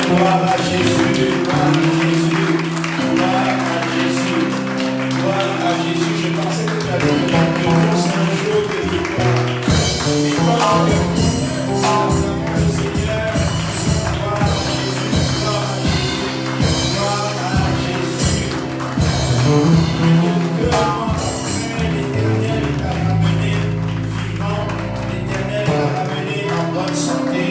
Gloire à Jésus, gloire à Jésus, gloire à Jésus, gloire à Jésus. Je pensais que tu allais me dire que c'est un jour de victoire. Victoire de le Seigneur. Gloire à Jésus, gloire à Jésus, gloire à Jésus. L'Éternel t'a ramené vivant, l'Éternel t'a ramené en bonne santé.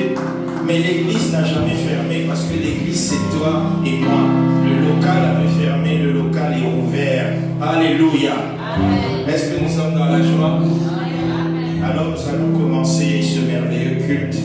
Mais l'église n'a jamais fermé parce que l'église c'est toi et moi. Le local avait fermé, le local est ouvert. Alléluia. Est-ce que nous sommes dans la joie? Alors nous allons commencer ce merveilleux culte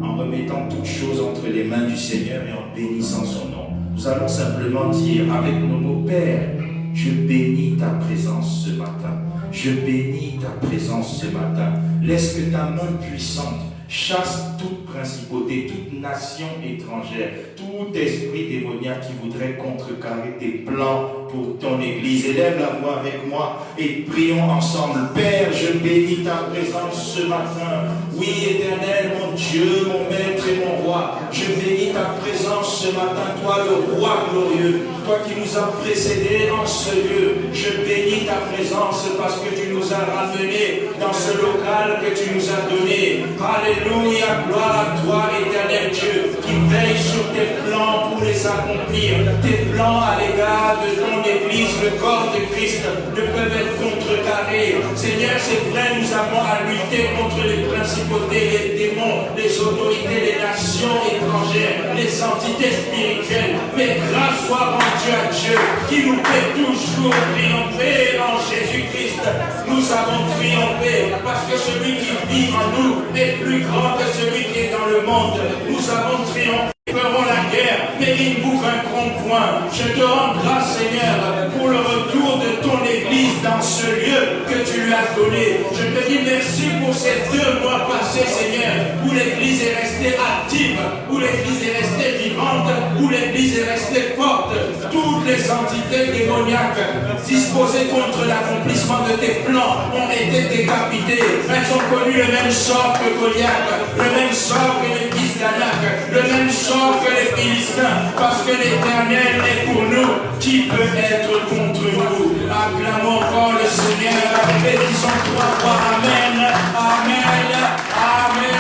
en remettant toutes choses entre les mains du Seigneur et en bénissant son nom. Nous allons simplement dire avec nos mots, Père, je bénis ta présence ce matin. Je bénis ta présence ce matin. Laisse que ta main puissante chasse toute principauté, toute nation étrangère, tout esprit démoniaque qui voudrait contrecarrer tes plans pour ton église. Élève la voix avec moi et prions ensemble. Père, je bénis ta présence ce matin. Oui, Éternel, mon Dieu, mon Maître et mon Roi, je bénis ta présence ce matin, toi le Roi glorieux, toi qui nous as précédés en ce lieu. Je bénis ta présence parce que tu nous as ramenés dans ce local que tu nous as donné. Alléluia, gloire à toi, Éternel Dieu, qui veille sur tes plans pour les accomplir. Tes plans à l'égard de ton Église, le corps de Christ, ne peuvent être contrecarrés. Seigneur, c'est vrai, nous avons à lutter contre les principautés, les démons, les autorités, les nations étrangères, les entités spirituelles. Mais grâce soit rendue à Dieu, qui nous fait toujours triompher en Jésus-Christ. Nous avons triomphé parce que celui qui vit en nous est plus grand que celui qui est dans le monde. Nous avons triomphé. Nous ferons la guerre, mais ils ne vous vaincront point. Je te rends grâce, Seigneur, pour le retour de ton Église dans ce lieu que tu lui as donné. Je te dis merci pour ces 2 mois passés, Seigneur, où l'Église est restée active, où l'Église est restée vivante, où l'Église est restée forte. Toutes les entités démoniaques disposées contre l'accomplissement de tes plans ont été décapitées. Elles ont connu le même sort que Goliath, le même sort que les fils d'Anak, le même sort que les Philistins, parce que l'Éternel est pour nous. Qui peut être contre nous? Acclamons encore le Seigneur et disons 3 fois Amen, Amen, Amen.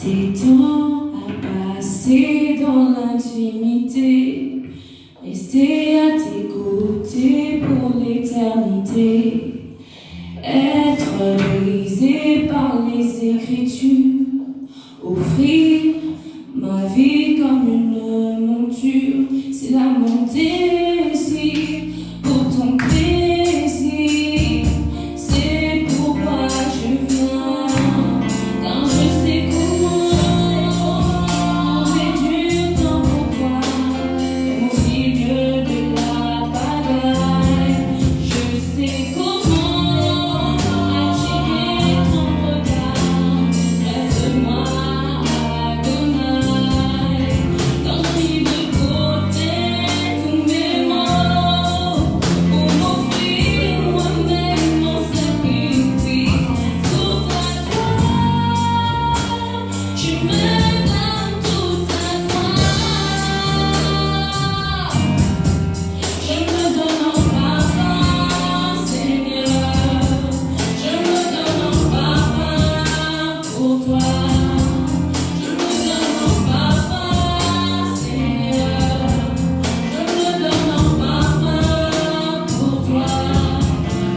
Ces temps à passer dans l'intimité, rester à tes côtés pour l'éternité, être brisé par les Écritures, offrir ma vie comme une monture, c'est la montée ici pour ton plaisir, c'est pourquoi je viens, car je sais comment réduire ton pourquoi au milieu de la bataille, je sais comment attirer ton regard, reste-moi Adonai, quand je mis de côté tous mes mots pour m'offrir moi-même mon sacrifice tout à toi, je me donne tout à toi, je me donne en parfum, Seigneur, je me donne en parfum pour toi. Je me donne en parfum, Seigneur, je me donne en parfum pour toi.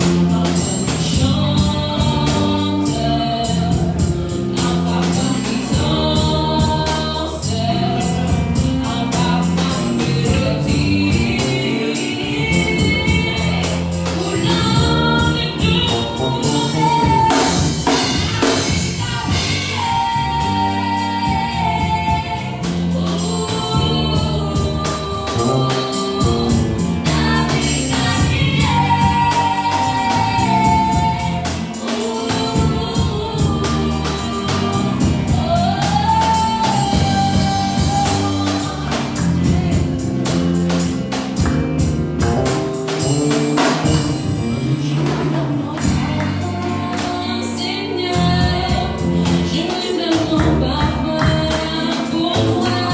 Un parfum qui chante, un parfum qui danse, un parfum mélodie, coulant de tout mon Seigneur, je me donne en parfum pour toi, un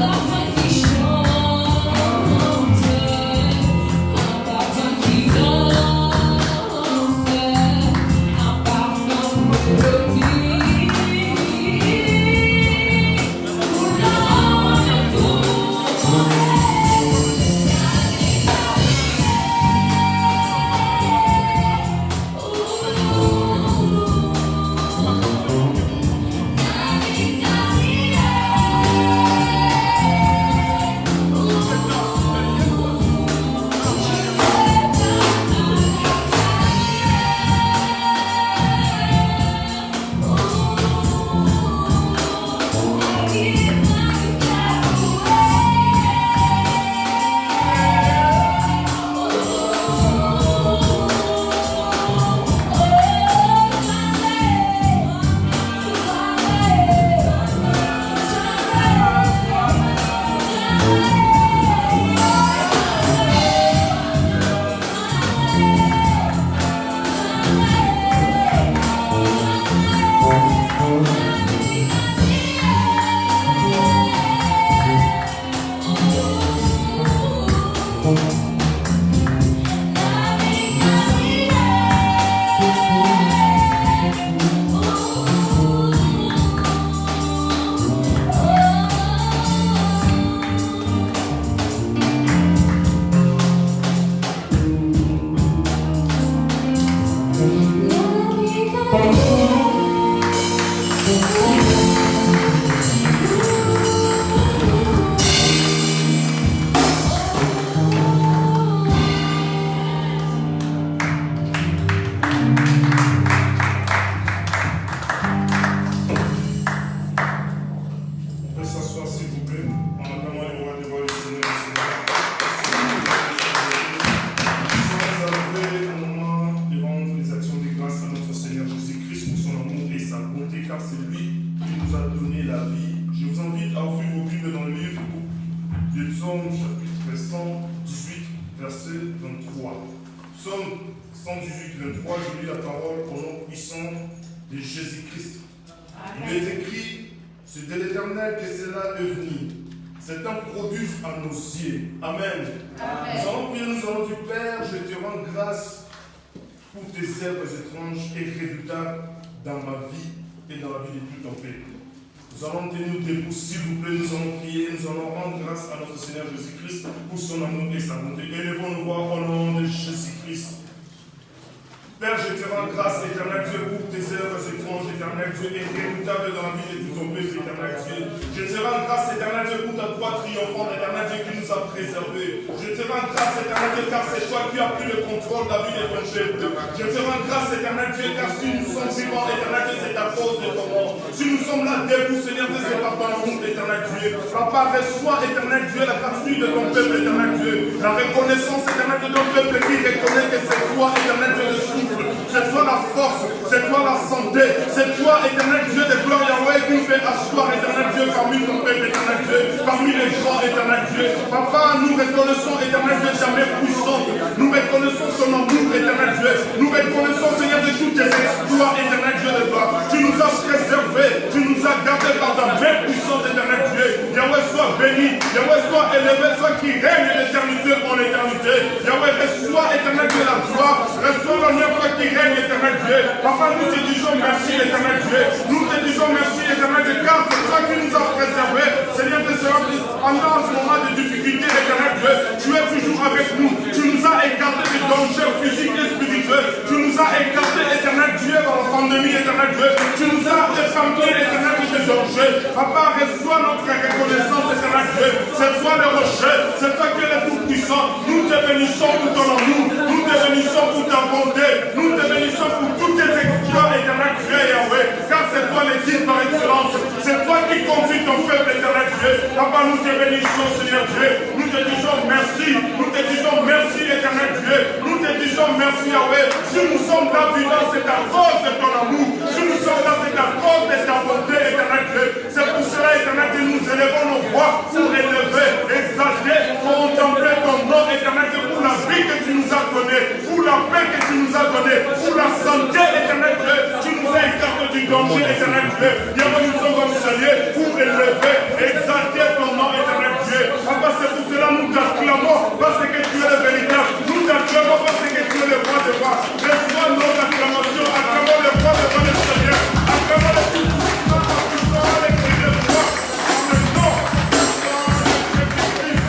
parfum qui chante, un parfum qui danse, un parfum mélodie, coulant de tout mon On peut s'asseoir s'il vous plaît. En attendant les rois devant le Seigneur. Nous sommes arrivés au moment de rendre les actions de grâce à notre Seigneur Jésus-Christ pour son amour et sa bonté, car c'est lui qui nous a donné la vie. Je vous invite à ouvrir vos Bibles dans le livre de Psaume chapitre 118, verset 23. Psaume 118, 23, je lis la parole au nom puissant de Jésus-Christ. Il est écrit: c'est de l'Éternel que cela est venu. C'est un prodige à nos yeux. Amen. Amen. Nous allons prier, nous allons dire: Père, je te rends grâce pour tes œuvres étranges et redoutables dans ma vie et dans la vie de tout ton peuple. Nous allons tenir debout, s'il vous plaît, nous allons prier, nous allons rendre grâce à notre Seigneur Jésus-Christ pour son amour et sa bonté. Élevons nos voix au nom de Jésus-Christ. Père, je te rends grâce, éternel Dieu, pour tes œuvres étranges, éternel Dieu, et redoutable dans la vie de tout ton peuple, éternel Dieu. Je te rends grâce, éternel Dieu, pour ta croix triomphante, éternel Dieu, qui nous a préservés. Je te rends grâce, éternel Dieu, car c'est toi qui as pris le contrôle de la vie de ton peuple. Je te rends grâce, éternel Dieu, car si nous sommes vivants, éternel Dieu, c'est à cause de ton nom. Si nous sommes là debout, Seigneur Dieu, c'est pas par honte, éternel Dieu. Papa, reçois, éternel Dieu, la gratitude de ton peuple, éternel Dieu. La reconnaissance, éternel Dieu, de ton peuple qui reconnaît que c'est toi, éternel Dieu, le souffle. C'est toi la force, c'est toi la santé, c'est toi, éternel Dieu de gloire, Yahweh, qui nous fait asseoir, éternel Dieu, parmi ton peuple, éternel Dieu, parmi les grands, éternel Dieu. Papa, nous reconnaissons, éternel Dieu, jamais puissant. Nous reconnaissons ton amour, éternel Dieu. Nous reconnaissons, Seigneur, de tous tes exploits, éternel Dieu de gloire. Tu nous as préservés, tu nous as gardés par ta main puissante, éternel Dieu. Yahweh, sois béni, Yahweh, sois élevé, toi qui règne d'éternité en éternité. Yahweh, reçois, éternel Dieu, la gloire, reçois l'honneur, toi qui règne, éternel Dieu. Papa, nous te disons merci, éternel Dieu. Nous te disons merci, éternel Dieu, car c'est toi qui nous as préservés. Seigneur, pendant ce moment de difficulté, éternel Dieu, tu es toujours avec nous. Tu nous as écartés des dangers physiques et spirituels. Tu nous as écartés, éternel Dieu, dans la pandémie, éternel Dieu. Tu nous as épargnés, éternel Dieu, des dangers. Papa, reçois notre reconnaissance, éternel Dieu. C'est toi le rocher, c'est toi qui es le tout-puissant. Nous te bénissons pour ton amour. Nous te bénissons pour ta bonté. Nous te bénissons pour tous tes exploits, éternel Dieu, Yahweh. Car c'est toi l'équipe par excellence. C'est toi qui conduis ton peuple, éternel Dieu. Papa, nous te bénissons, Seigneur Dieu. Nous te disons merci. Nous te disons merci, éternel Dieu. Nous te disons merci, Yahweh. Si nous sommes là, vivants, c'est à cause de ton amour. Si nous sommes là, c'est à cause de ta bonté, éternel Dieu. C'est pour cela, éternel Dieu, nous élevons nos voix pour élever, exalter, contempler ton nom, éternel Dieu, pour la vie que tu nous as donnée, pour la paix que tu nous as donnée, pour la santé, éternel Dieu. Tu nous as écartés du danger, éternel Dieu. Yahweh, nous sommes enseignés pour élever, exalter ton nom, éternel Dieu. Papa, c'est pour cela nous t'acclamons, parce que tu es le véritable. Nous t'acclamons parce que tu es le roi de rois. Reçois nos acclamations, acclamons le roi de rois du Seigneur. Acclamons le tout-puissant, acclamons le Seigneur de roi. En le nom de Jésus-Christ,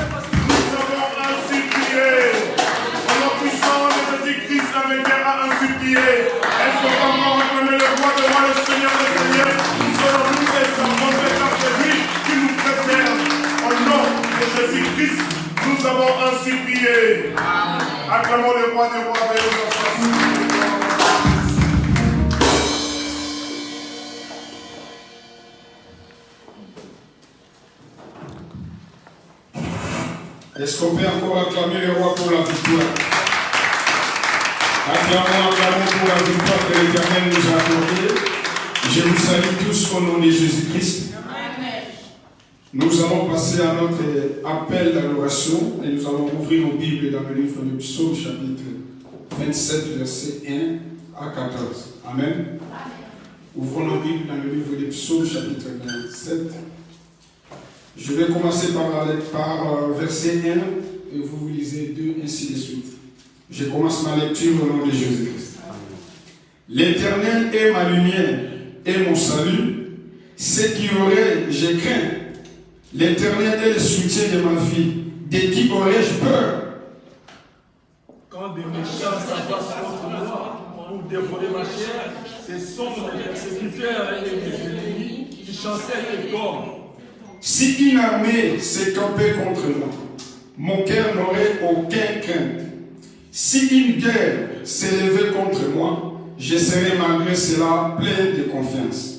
nous avons ainsi prié. Au nom puissant de Jésus-Christ, la manière a ainsi prié. Est-ce qu'on va acclamer le roi de rois, le Seigneur de Seigneur? Nous serons nous et sa bonté, car c'est lui qui nous préserve. Au nom de Jésus-Christ, nous avons ainsi prié. Acclamons le roi des rois et le Est-ce qu'on peut encore acclamer le roi pour la victoire? Acclamons pour la victoire que l'Éternel nous a accordée. Je vous salue tous au nom de Jésus-Christ. Nous allons passer à notre appel d'adoration et nous allons ouvrir nos Bibles dans le livre du Psaume chapitre 27, versets 1 à 14. Amen. Ouvrons nos Bibles dans le livre du Psaume chapitre 27. Je vais commencer par verset 1 et vous lisez 2, ainsi de suite. Je commence ma lecture au nom de Jésus-Christ. L'Éternel est ma lumière et mon salut. Ce qui aurait, j'ai craint. L'Éternel est le soutien de ma vie. De qui aurais-je peur? Quand des méchants s'abattent contre moi pour dévorer ma chair, ce sont mes persécuteurs et mes ennemis qui chancellent et dorment. Si une armée s'est campée contre moi, mon cœur n'aurait aucune crainte. Si une guerre s'est levée contre moi, je serai malgré cela plein de confiance.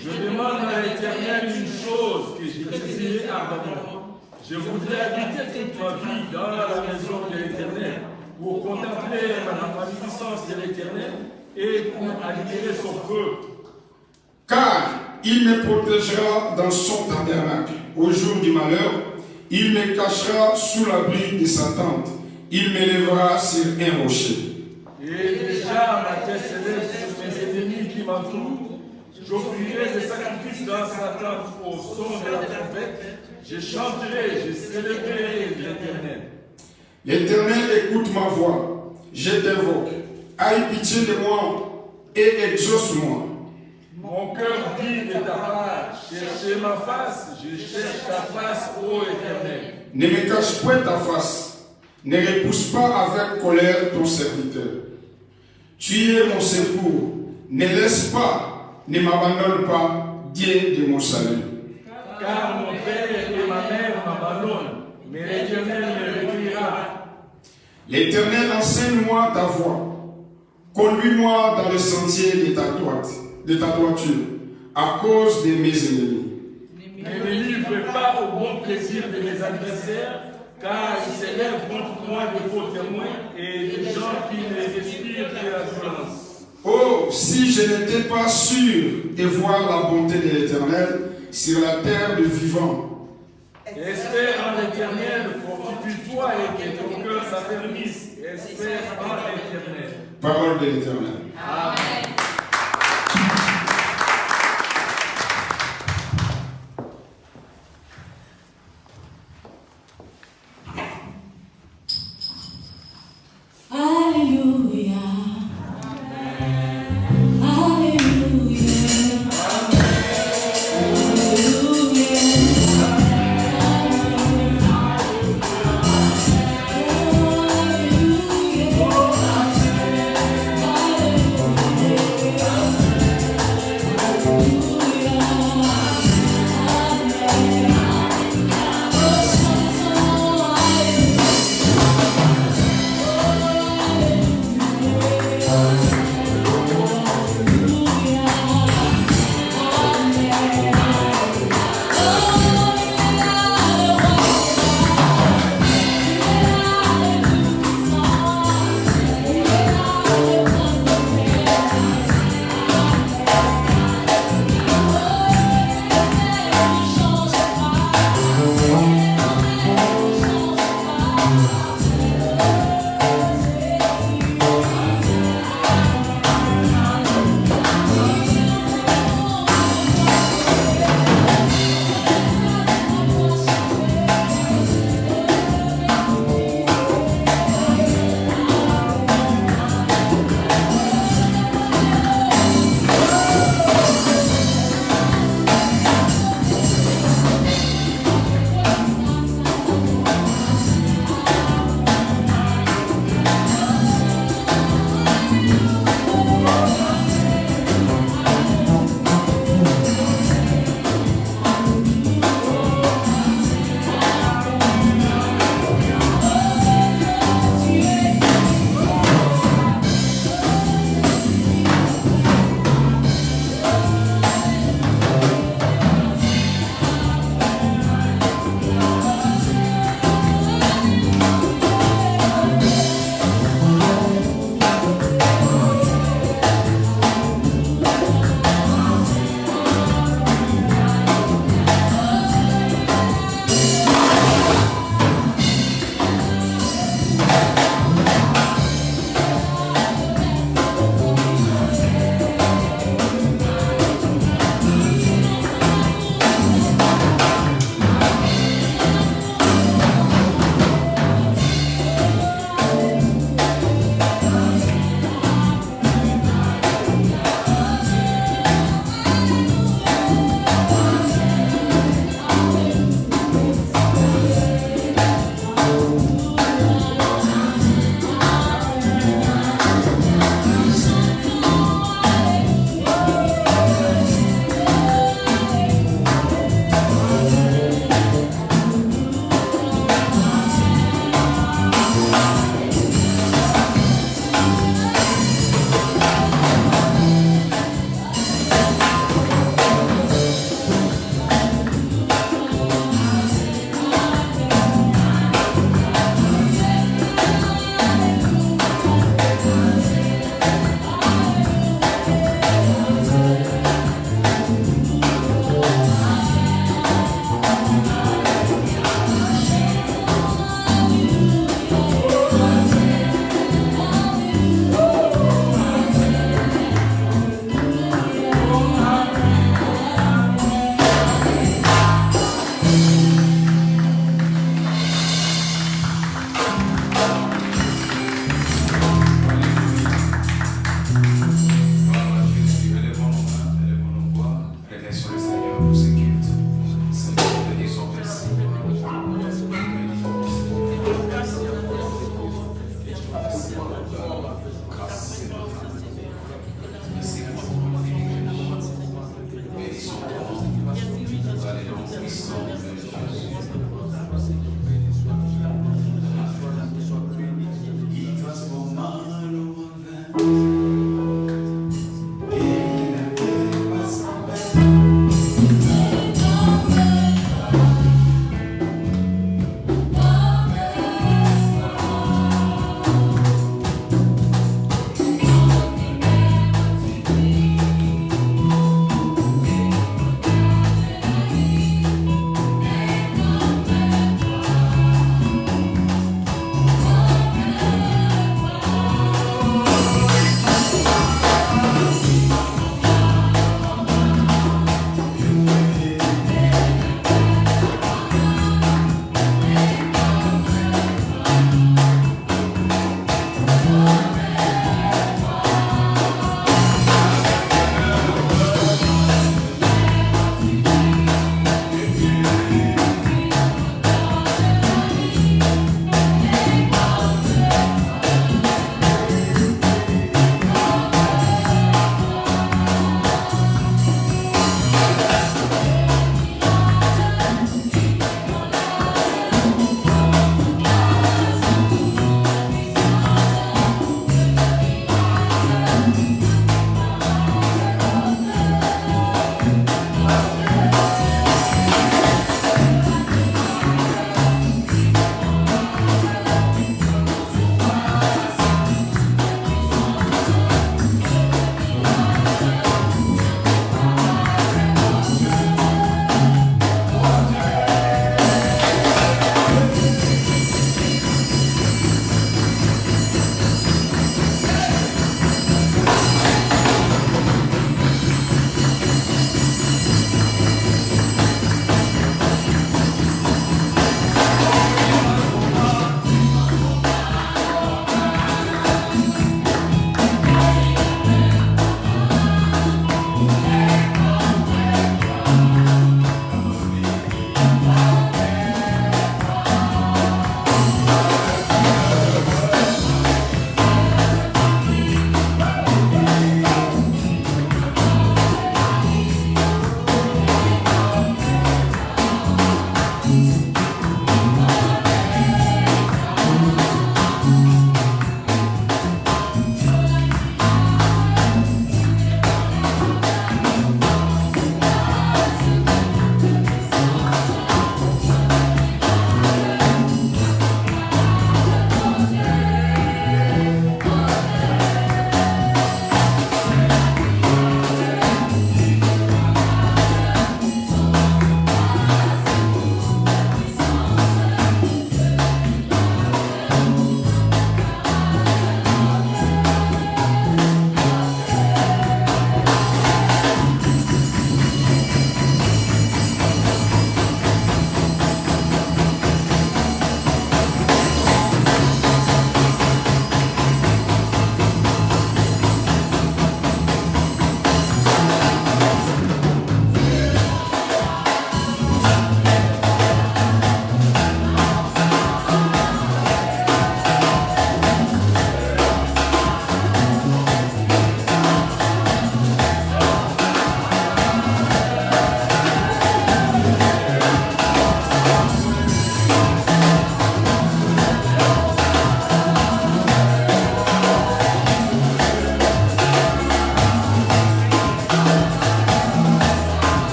Je demande à l'Éternel une chose que j'ai désirée ardemment. Je voudrais habiter toute ma vie dans la maison de l'Éternel pour contempler la magnificence de l'Éternel et pour admirer son peuple. Car il me protégera dans son tabernacle. Au jour du malheur, il me cachera sous l'abri de sa tente. Il m'élèvera sur un rocher. Et déjà ma tête s'élève sur mes ennemis qui m'entourent. J'offrirai des sacrifices dans sa tente au son de la trompette. Je chanterai, je célébrerai l'Éternel. L'Éternel écoute ma voix. Je t'invoque. Aie pitié de moi et exauce-moi. Mon cœur dit de ta part, chercher ma face, je cherche ta face, ô Éternel. Ne me cache point ta face, ne repousse pas avec colère ton serviteur. Tu es mon secours, ne laisse pas, ne m'abandonne pas, Dieu de mon salut. Car mon père et ma mère m'abandonnent, mais l'Éternel me recueillera. L'Éternel, enseigne-moi ta voie. Conduis-moi dans le sentier de ta droiture, à cause de mes ennemis. Ne me livre pas au bon plaisir de mes adversaires, car ils s'élèvent contre moi de faux témoins et des gens qui ne respirent que la violence. Oh, si je n'étais pas sûr de voir la bonté de l'Éternel sur la terre de vivants. Espère en l'Éternel, fortifie-toi et que ton cœur s'affermisse. Espère en l'Éternel. Parole de l'Éternel. Amen. Alléluia. Alléluia.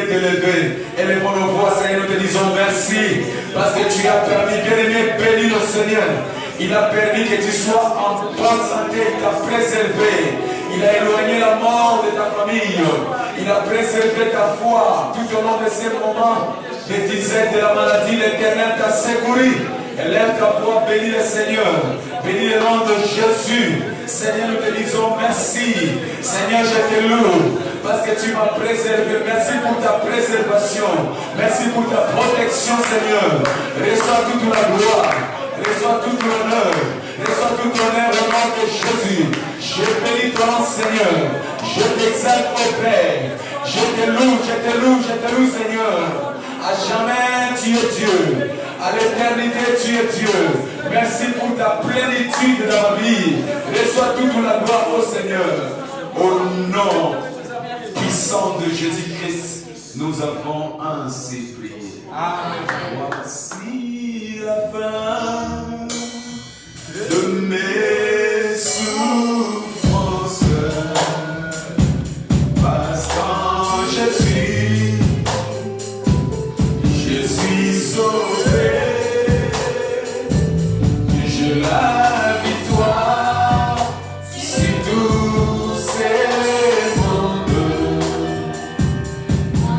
d'élever. Élevons nos voix, Seigneur, nous te disons merci. Parce que tu as permis, bien-aimé, bénis le Seigneur. Il a permis que tu sois en bonne santé, il t'a préservé. Il a éloigné la mort de ta famille. Il a préservé ta foi tout au long de ces moments de disette de la maladie. L'Éternel t'a secouru. Élève ta voix, bénis le Seigneur. Bénis le nom de Jésus. Seigneur, nous te disons merci. Seigneur, je te loue parce que tu m'as préservé. Merci pour ta préservation. Merci pour ta protection, Seigneur. Reçois toute la gloire. Reçois tout l'honneur. Reçois tout l'honneur au nom de Jésus. Je bénis ton nom, Seigneur. Je t'exalte au Père. Je te loue, je te loue, je te loue, Seigneur. À jamais, tu es Dieu. À l'éternité, tu es Dieu. Merci pour ta plénitude dans ma vie. Reçois toute la gloire au Seigneur. Au nom puissant de Jésus-Christ, nous avons ainsi prié. Amen. Voici la fin de mes souffrances. Parce qu'en Jésus, je suis sauvé. Je la victoire, si douce et mondes.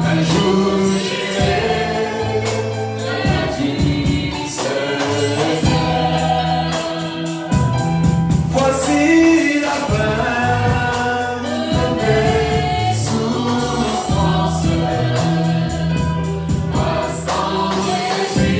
Un jour j'irai Seigneur. Voici la fin de mes souffrances. Parce qu'en Jésus,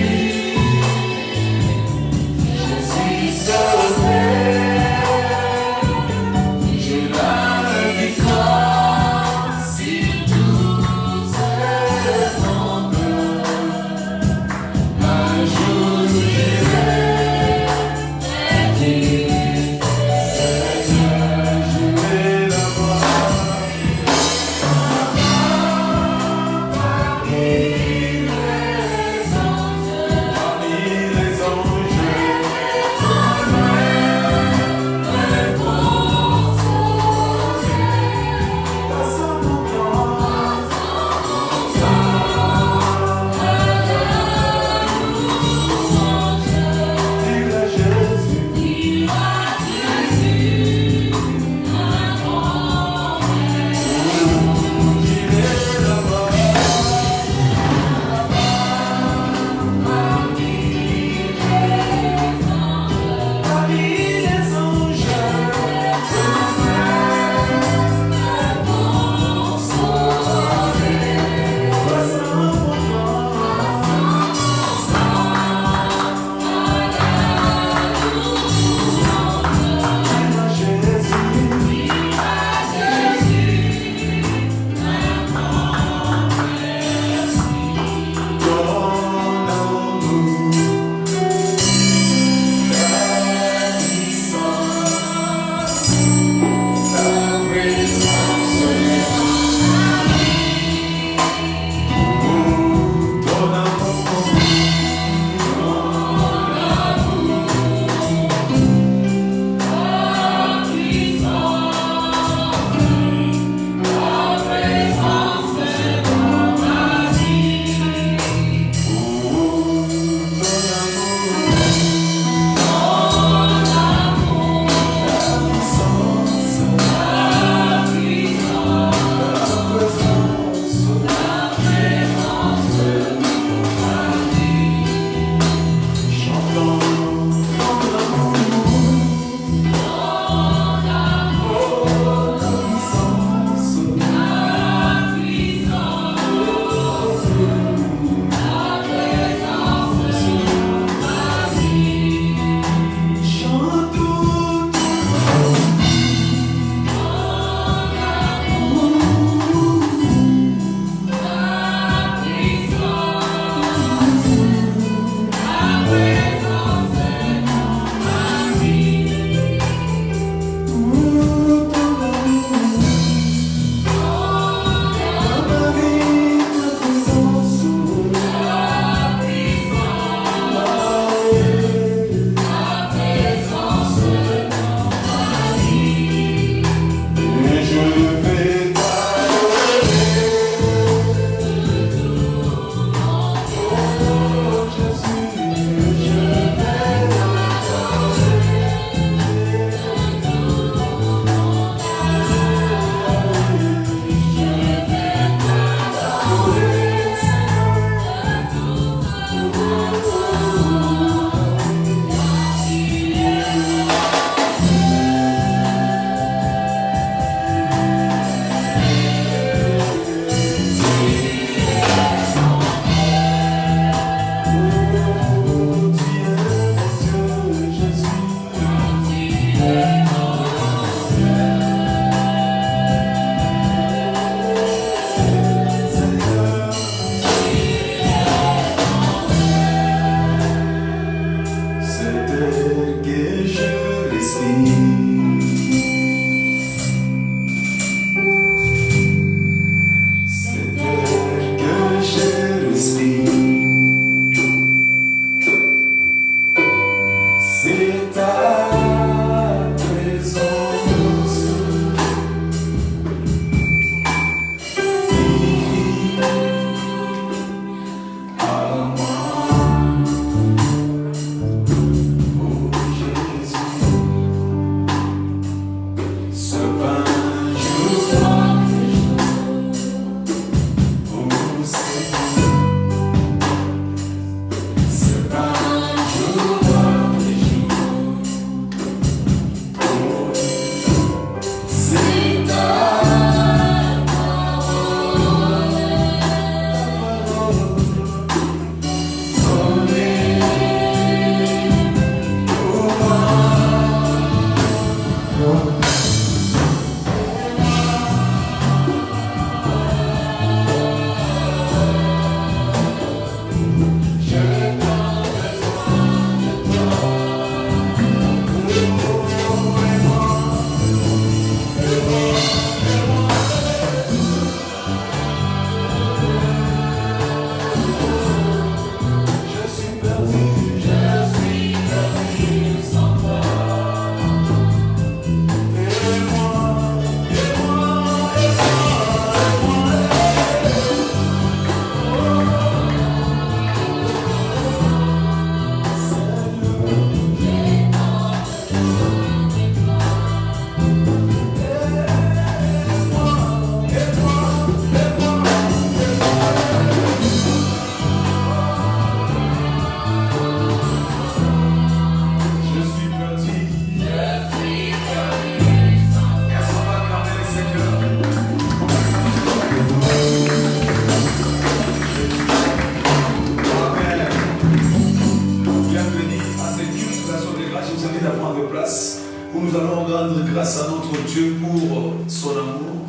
Où nous allons rendre grâce à notre Dieu pour son amour,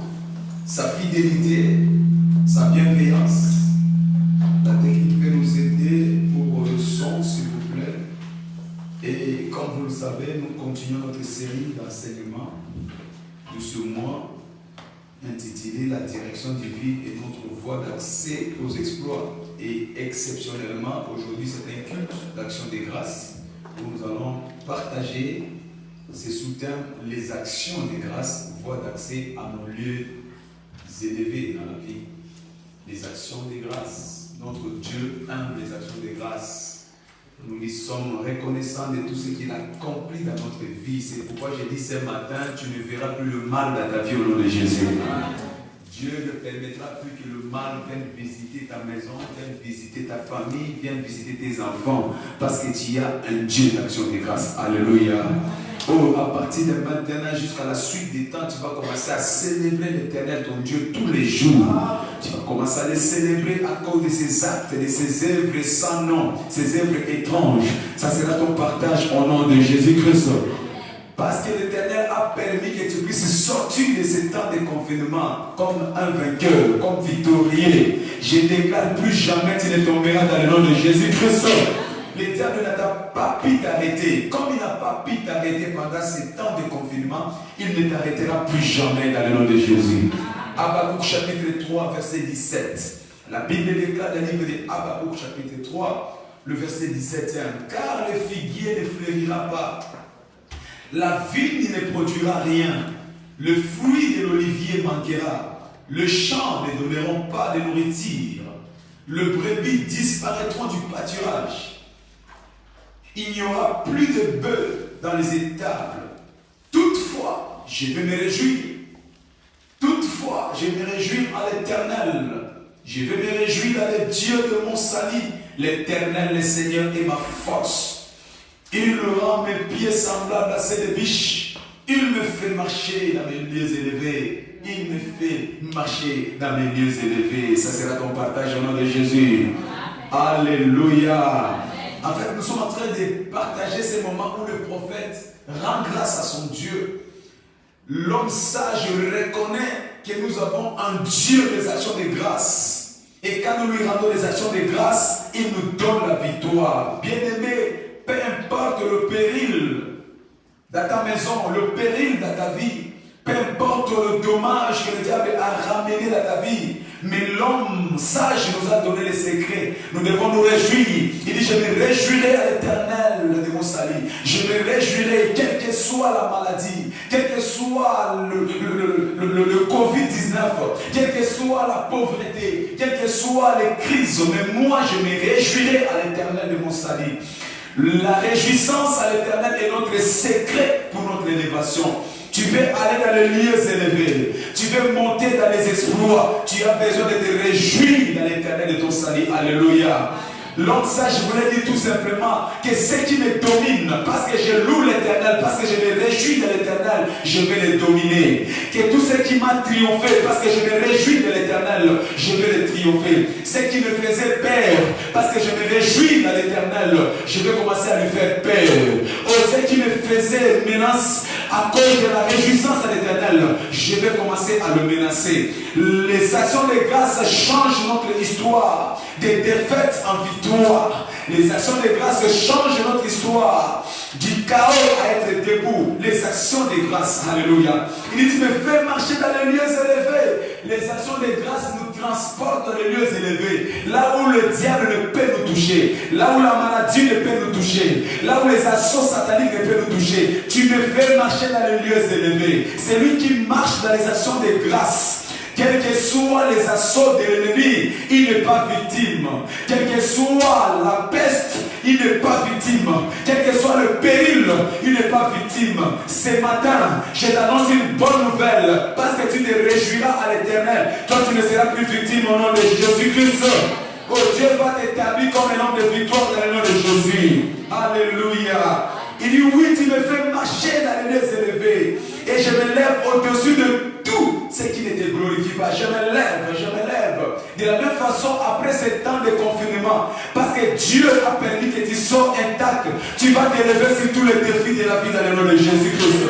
sa fidélité, sa bienveillance. La technique peut nous aider pour le son, s'il vous plaît. Et comme vous le savez, nous continuons notre série d'enseignement de ce mois intitulé La direction divine et notre voie d'accès aux exploits. Et exceptionnellement, aujourd'hui, c'est un culte d'action des grâces où nous allons partager ces sous-thèmes, les actions des grâces, voie d'accès à nos lieux élevés dans la vie. Les actions des grâces. Notre Dieu aime les actions des grâces. Nous lui sommes reconnaissants de tout ce qu'il a accompli dans notre vie. C'est pourquoi j'ai dit ce matin, tu ne verras plus le mal dans ta vie au nom de Jésus. Dieu ne permettra plus que le mal vienne visiter ta maison, vienne visiter ta famille, vienne visiter tes enfants. Parce que tu as un Dieu d'action des grâces. Alléluia. Oh, à partir de maintenant jusqu'à la suite des temps, tu vas commencer à célébrer l'Éternel, ton Dieu, tous les jours. Tu vas commencer à le célébrer à cause de ses actes, de ses œuvres sans nom, ses œuvres étranges. Ça sera ton partage au nom de Jésus-Christ. Parce que l'Éternel a permis que tu puisses sortir de ce temps de confinement comme un vainqueur, comme victorieux. Je déclare plus jamais tu ne tomberas dans le nom de Jésus-Christ. Le diable n'a pas pu t'arrêter. Comme il n'a pas pu t'arrêter pendant ces temps de confinement, il ne t'arrêtera plus jamais dans le nom de Jésus. Habakkuk chapitre 3, verset 17. La Bible déclare dans le livre de Habakkuk chapitre 3, le verset 17. Car le figuier ne fleurira pas, la vigne ne produira rien, le fruit de l'olivier manquera, le champ ne donneront pas de nourriture, le brebis disparaîtront du pâturage. Il n'y aura plus de bœufs dans les étables. Toutefois, je vais me réjouir. Toutefois, je vais me réjouir à l'Éternel. Je vais me réjouir à le Dieu de mon salut. L'Éternel, le Seigneur, est ma force. Il rend mes pieds semblables à ceux de biches. Il me fait marcher dans mes lieux élevés. Il me fait marcher dans mes lieux élevés. Ça sera ton partage au nom de Jésus. Alléluia. En fait, nous sommes en train de partager ces moments où le prophète rend grâce à son Dieu. L'homme sage reconnaît que nous avons un Dieu des actions de grâce. Et quand nous lui rendons des actions de grâce, il nous donne la victoire. Bien-aimé, peu importe le péril dans ta maison, le péril dans ta vie, peu importe le dommage que le diable a ramené dans ta vie, mais l'homme sage nous a donné les secrets. Nous devons nous réjouir. Il dit, je me réjouirai à l'Éternel de mon salut. Je me réjouirai, quelle que soit la maladie, quel que soit le Covid-19, quelle que soit la pauvreté, quelles que soient les crises, mais moi je me réjouirai à l'Éternel de mon salut. La réjouissance à l'Éternel est notre secret pour notre élévation. Tu veux aller dans les lieux élevés. Tu veux monter dans les exploits. Tu as besoin de te réjouir dans l'Éternel de ton salut. Alléluia. L'homme sage voulait dire tout simplement que ce qui me domine, parce que je loue l'Éternel, parce que je me réjouis de l'Éternel, je vais le dominer. Que tout ce qui m'a triomphé, parce que je me réjouis de l'Éternel, je vais le triompher. Ce qui me faisait peur, parce que je me réjouis de l'Éternel, je vais commencer à lui faire peur. Oh, ce qui me faisait menace à cause de la réjouissance à l'Éternel, je vais commencer à le menacer. Les actions de grâce changent notre histoire. Des défaites en victoire, Les actions de grâce changent notre histoire du chaos à être debout. Les actions de grâce, alléluia. Il dit, tu me fais marcher dans les lieux élevés. Les actions de grâce nous transportent dans les lieux élevés. Là où le diable ne peut nous toucher. Là où la maladie ne peut nous toucher. Là où les actions sataniques ne peuvent nous toucher. Tu me fais marcher dans les lieux élevés. C'est lui qui marche dans les actions de grâce. Quels que soient les assauts de l'ennemi, il n'est pas victime. Quelle que soit la peste, il n'est pas victime. Quel que soit le péril, il n'est pas victime. Ce matin, je t'annonce une bonne nouvelle, parce que tu te réjouiras à l'éternel. Toi, tu ne seras plus victime au nom de Jésus-Christ. Oh, Dieu va t'établir comme un homme de victoire dans le nom de Jésus. Alléluia. Il dit, oui, tu me fais marcher dans les lieux élevés. Et je me lève au-dessus de tout ce qui ne te glorifie pas. Je me lève. De la même façon, après ce temps de confinement, parce que Dieu a permis que tu sois intact, tu vas te lever sur tous les défis de la vie dans le nom de Jésus-Christ.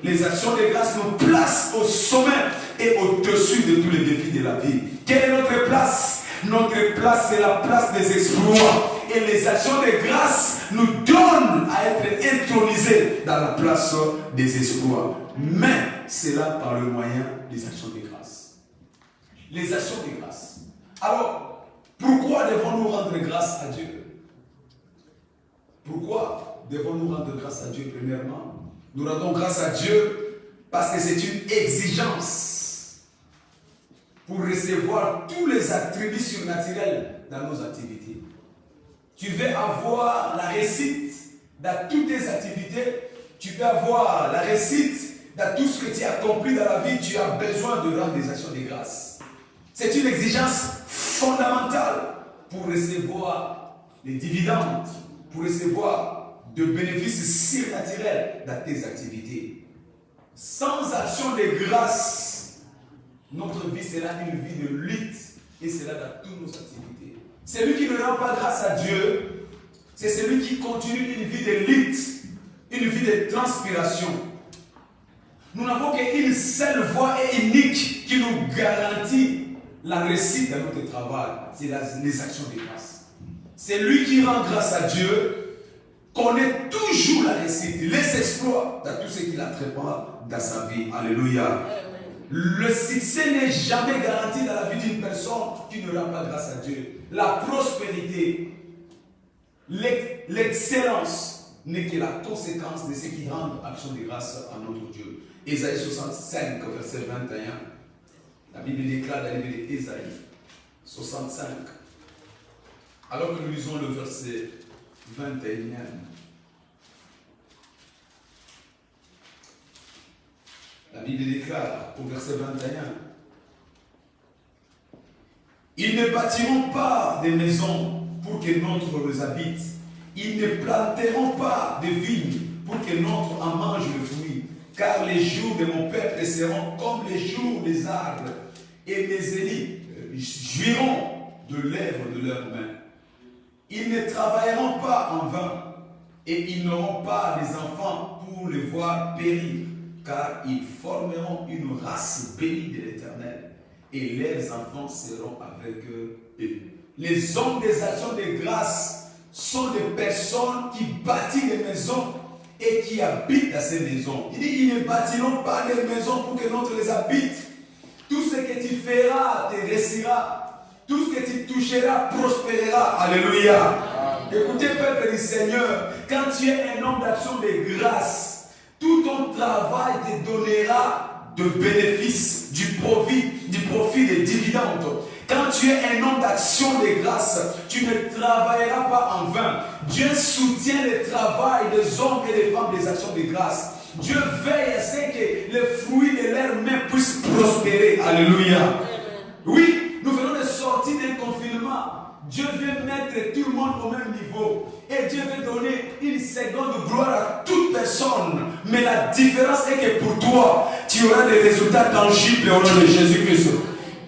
Les actions de grâce nous placent au sommet et au-dessus de tous les défis de la vie. Quelle est notre place? Notre place, c'est la place des exploits. Et les actions de grâce nous donnent à être intronisés dans la place des exploits. Mais c'est là par le moyen des actions de grâce. Les actions de grâce. Alors, pourquoi devons-nous rendre grâce à Dieu? Pourquoi devons-nous rendre grâce à Dieu? Premièrement, nous rendons grâce à Dieu parce que c'est une exigence pour recevoir tous les attributs surnaturels dans nos activités. Tu veux avoir la réussite dans toutes tes activités, tu veux avoir la réussite dans tout ce que tu as accompli dans la vie, tu as besoin de rendre des actions de grâce. C'est une exigence fondamentale pour recevoir les dividendes, pour recevoir de bénéfices surnaturels dans tes activités. Sans action de grâce, notre vie sera une vie de lutte et cela dans toutes nos activités. Celui qui ne rend pas grâce à Dieu, c'est celui qui continue une vie de lutte, une vie de transpiration. Nous n'avons qu'une seule voie et unique qui nous garantit la réussite dans notre travail, c'est les actions de grâce. C'est lui qui rend grâce à Dieu, connaît toujours la réussite, les exploits dans tout ce qu'il entreprend dans sa vie. Alléluia. Le succès n'est jamais garanti dans la vie d'une personne qui ne rend pas grâce à Dieu. La prospérité, l'excellence n'est que la conséquence de ce qui rend action de grâce à notre Dieu. Ésaïe 65, verset 21. La Bible déclare dans le livre d'Ésaïe 65. Alors que nous lisons le verset 21. La Bible déclare au verset 21. Ils ne bâtiront pas des maisons pour que notre les habite. Ils ne planteront pas de vignes pour que notre en mange le fruit. Car les jours de mon peuple seront comme les jours des arbres. Et mes élis jouiront de l'œuvre de leurs mains. Ils ne travailleront pas en vain. Et ils n'auront pas des enfants pour les voir périr. Car ils formeront une race bénie de l'Éternel, et leurs enfants seront avec eux. Les hommes des actions de grâce sont des personnes qui bâtissent des maisons et qui habitent dans ces maisons. Il dit, ils ne bâtiront pas des maisons pour que l'autre les habite. Tout ce que tu feras te réussira. Tout ce que tu toucheras prospérera. Alléluia. Écoutez, peuple du Seigneur, quand tu es un homme d'action de grâce, tout ton travail te donnera de bénéfices, du profit des dividendes. Quand tu es un homme d'action de grâce, tu ne travailleras pas en vain. Dieu soutient le travail des hommes et des femmes des actions de grâce. Dieu veille à ce que les fruits de leurs mains puissent prospérer. Alléluia. Oui, nous venons de sortir d'un confinement. Dieu veut mettre tout le monde au même niveau. Et Dieu veut donner une seconde gloire à toute personne. Mais la différence est que pour toi, tu auras des résultats tangibles au nom de Jésus-Christ.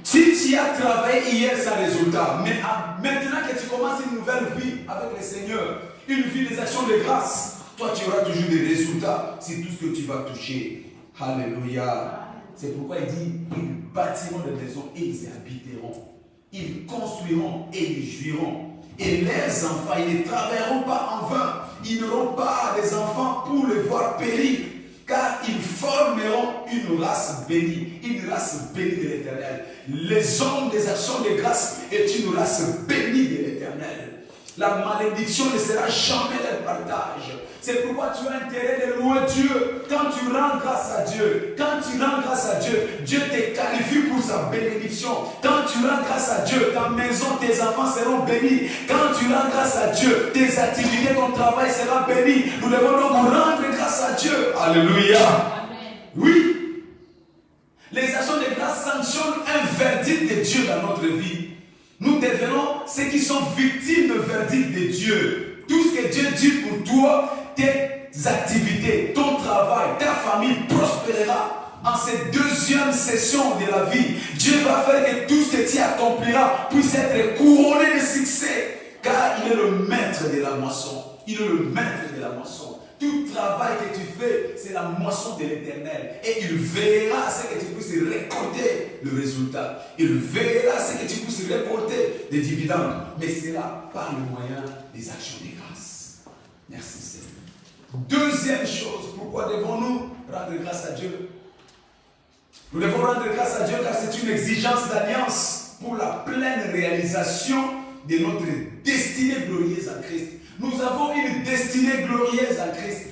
Si tu as travaillé hier sans résultat, mais maintenant que tu commences une nouvelle vie avec le Seigneur, une vie des actions de grâce, toi tu auras toujours des résultats. C'est tout ce que tu vas toucher. Alléluia. C'est pourquoi il dit, ils bâtiront des maisons et ils y habiteront. Ils construiront et ils jouiront. et leurs enfants, ils ne travailleront pas en vain. Ils n'auront pas des enfants pour les voir périr, car ils formeront une race bénie, une race bénie de l'Éternel. Les hommes des actions de grâce est une race bénie de l'Éternel. La malédiction ne sera jamais leur partage. C'est pourquoi tu as intérêt de louer Dieu. Quand tu rends grâce à Dieu, Dieu te qualifie pour sa bénédiction. Quand tu rends grâce à Dieu, ta maison, tes enfants seront bénis. Quand tu rends grâce à Dieu, tes activités, ton travail sera béni. Nous devons donc rendre grâce à Dieu. Alléluia. Amen. Oui. Les actions de grâce sanctionnent un verdict de Dieu dans notre vie. Nous devenons ceux qui sont victimes de verdict de Dieu. Tout ce que Dieu dit pour toi, tes activités, ton travail, ta famille prospérera en cette deuxième session de la vie. Dieu va faire que tout ce que tu accompliras puisse être couronné de succès. Car il est le maître de la moisson. Il est le maître de la moisson. Tout travail que tu fais, c'est la moisson de l'Éternel. Et il verra à ce que tu puisses récolter le résultat. Il verra à ce que tu puisses récolter des dividendes. Mais c'est là par le moyen des actions de grâce. Merci Seigneur. Deuxième chose, pourquoi devons-nous rendre grâce à Dieu? Nous devons rendre grâce à Dieu car c'est une exigence d'alliance pour la pleine réalisation de notre destinée glorieuse en Christ. Nous avons une destinée glorieuse en Christ.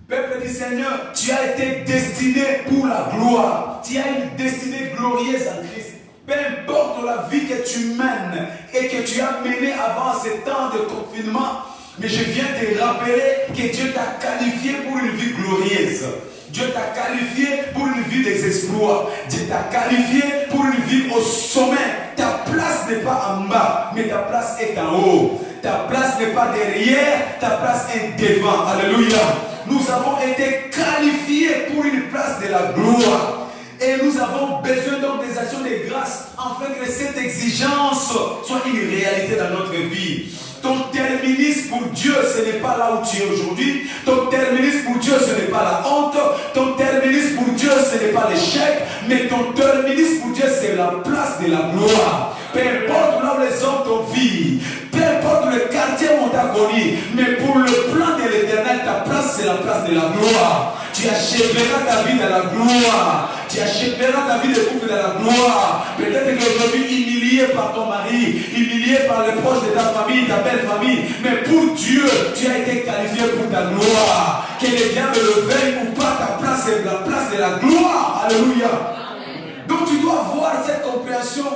Peuple du Seigneur, tu as été destiné pour la gloire. Tu as une destinée glorieuse en Christ. Peu importe la vie que tu mènes et que tu as menée avant ces temps de confinement, mais je viens te rappeler que Dieu t'a qualifié pour une vie glorieuse. Dieu t'a qualifié pour une vie des exploits. Dieu t'a qualifié pour une vie au sommet. Ta place n'est pas en bas, mais ta place est en haut. Ta place n'est pas derrière, ta place est devant. Alléluia. Nous avons été qualifiés pour une place de la gloire. Et nous avons besoin donc des actions de grâce afin que cette exigence soit une réalité dans notre vie. Ton terminus pour Dieu, ce n'est pas là où tu es aujourd'hui. Ton terminus pour Dieu, ce n'est pas la honte. Ton terminus pour Dieu, ce n'est pas l'échec. Mais ton terminus pour Dieu, c'est la place de la gloire. Peu importe là où les hommes t'ont vu, peu importe le quartier où on t'a connu, mais pour le plan de l'Éternel, ta place, c'est la place de la gloire. Tu achèveras ta vie dans la gloire. Tu achèveras ta vie de couple dans la gloire. Peut-être qu'aujourd'hui, humilié par ton mari, humilié par les proches de ta famille, ta belle famille, mais pour Dieu, tu as été qualifié pour ta gloire. Que les diables le veuillent ou pas, ta place est la place de la gloire. Alléluia. Donc tu dois avoir cette compréhension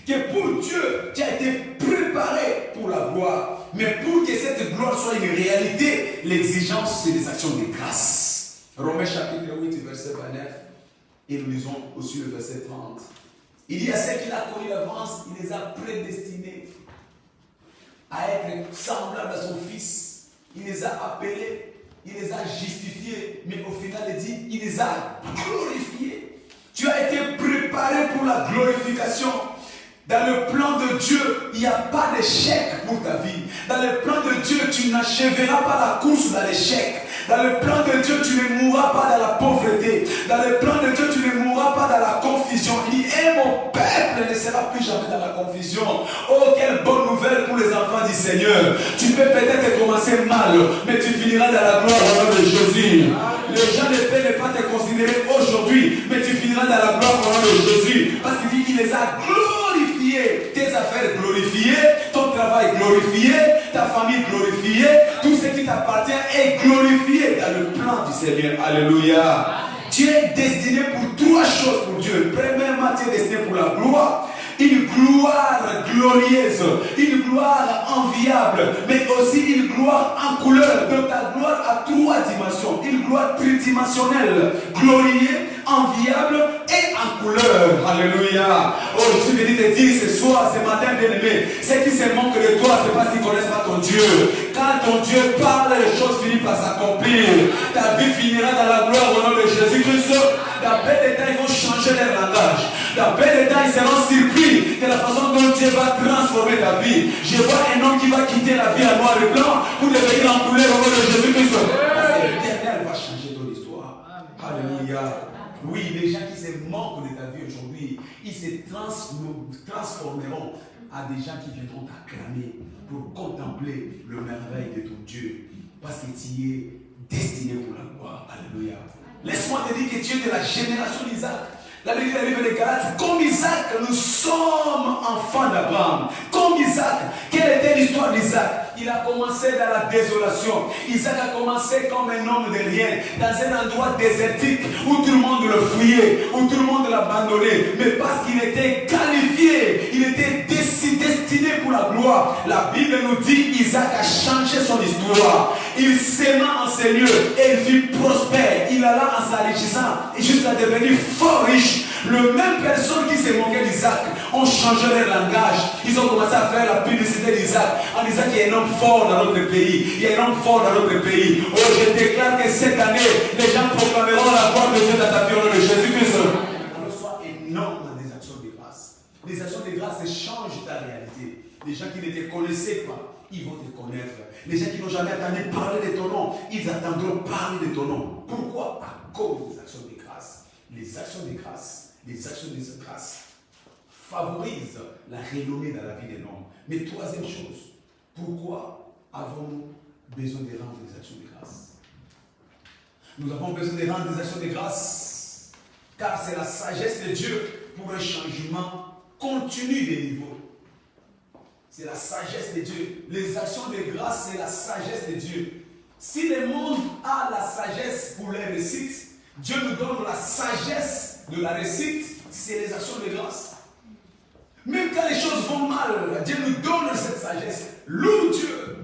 que pour Dieu, tu as été préparé pour la gloire. Mais pour que cette gloire soit une réalité, l'exigence, c'est des actions de grâce. Romains chapitre 8, verset 29. Et nous lisons aussi le verset 30. Il dit à ceux qu'il a connus d'avance, il les a prédestinés à être semblables à son Fils. Il les a appelés, il les a justifiés. Mais au final, il dit, il les a glorifiés. Tu as été préparé pour la glorification. Dans le plan de Dieu, il n'y a pas d'échec pour ta vie. Dans le plan de Dieu, tu n'achèveras pas la course dans l'échec. Dans le plan de Dieu, tu ne mourras pas dans la pauvreté. Dans le plan de Dieu, tu ne mourras pas dans la confusion. Il dit, et mon peuple ne sera plus jamais dans la confusion. Oh, quelle bonne nouvelle pour les enfants du Seigneur. Tu peux peut-être commencer mal, mais tu finiras dans la gloire au nom de Jésus. Les gens ne peuvent pas te considérer aujourd'hui, mais tu finiras dans la gloire au nom de Jésus. Parce qu'il dit, il les a glorifiés. Tes affaires glorifiées, ton travail glorifié, ta famille glorifiée, tout ce qui t'appartient est glorifié dans le plan du Seigneur. Alléluia. Tu es destiné pour trois choses pour Dieu. Premièrement, tu es destiné pour la gloire. Une gloire glorieuse, une gloire enviable, mais aussi une gloire en couleur. Donc ta gloire a trois dimensions. Une gloire tridimensionnelle, glorieuse, enviable et en couleur. Alléluia. Oh, je suis venu te dire ce soir, ce matin, bien-aimé, ce qui se manque de toi, c'est parce qu'ils ne connaissent pas ton Dieu. Quand ton Dieu parle, les choses finissent par s'accomplir. Ta vie finira dans la gloire au nom de Jésus-Christ. Dans peu de temps, ils vont changer leur langage. Dans peu de temps, ils seront surpris de la façon dont Dieu va transformer ta vie. Je vois un homme qui va quitter la vie en noir et blanc pour devenir en couleur au nom de Jésus-Christ. Parce que l'Éternel va changer ton histoire. Alléluia. Oui, les gens qui se manquent de ta vie aujourd'hui, ils se transformeront à des gens qui viendront t'acclamer pour contempler le merveille de ton Dieu. Parce que tu es destiné pour la gloire. Alléluia. Laisse-moi te dire que tu es de la génération d'Isaac. La Bible dit dans les Galates, comme Isaac, nous sommes enfants d'Abraham. Comme Isaac, quelle était l'histoire d'Isaac? Il a commencé dans la désolation. Isaac a commencé comme un homme de rien, dans un endroit désertique où tout le monde le fouillait, où tout le monde l'abandonnait. Mais parce qu'il était qualifié, il était destiné pour la gloire. La Bible nous dit Isaac a changé son histoire. Il s'aima en ces lieux et il fut prospère. Il alla en s'enrichissant jusqu'à devenir fort riche. Les mêmes personnes qui se moquaient d'Isaac ont changé leur langage. Ils ont commencé à faire la publicité d'Isaac en disant qu'il y a un homme fort dans notre pays. Il y a un homme fort dans notre pays. Oh, je déclare que cette année, les gens proclameront la gloire de Dieu dans ta vie au nom de Jésus-Christ. On reçoit énorme dans des actions de grâce. Les actions de grâce changent ta réalité. Les gens qui ne te connaissaient pas, ils vont te connaître. Les gens qui n'ont jamais entendu parler de ton nom, ils attendront parler de ton nom. Pourquoi? À cause des actions de grâce. Les actions de grâce favorisent la renommée dans la vie des hommes. Mais troisième chose, pourquoi avons-nous besoin de rendre des actions de grâce? Nous avons besoin de rendre des actions de grâce car c'est la sagesse de Dieu pour un changement continu des niveaux. C'est la sagesse de Dieu. Les actions de grâce, c'est la sagesse de Dieu. Si le monde a la sagesse pour les réussites, Dieu nous donne la sagesse de la réussite, c'est les actions de grâce. Même quand les choses vont mal, Dieu nous donne cette sagesse. Loue Dieu.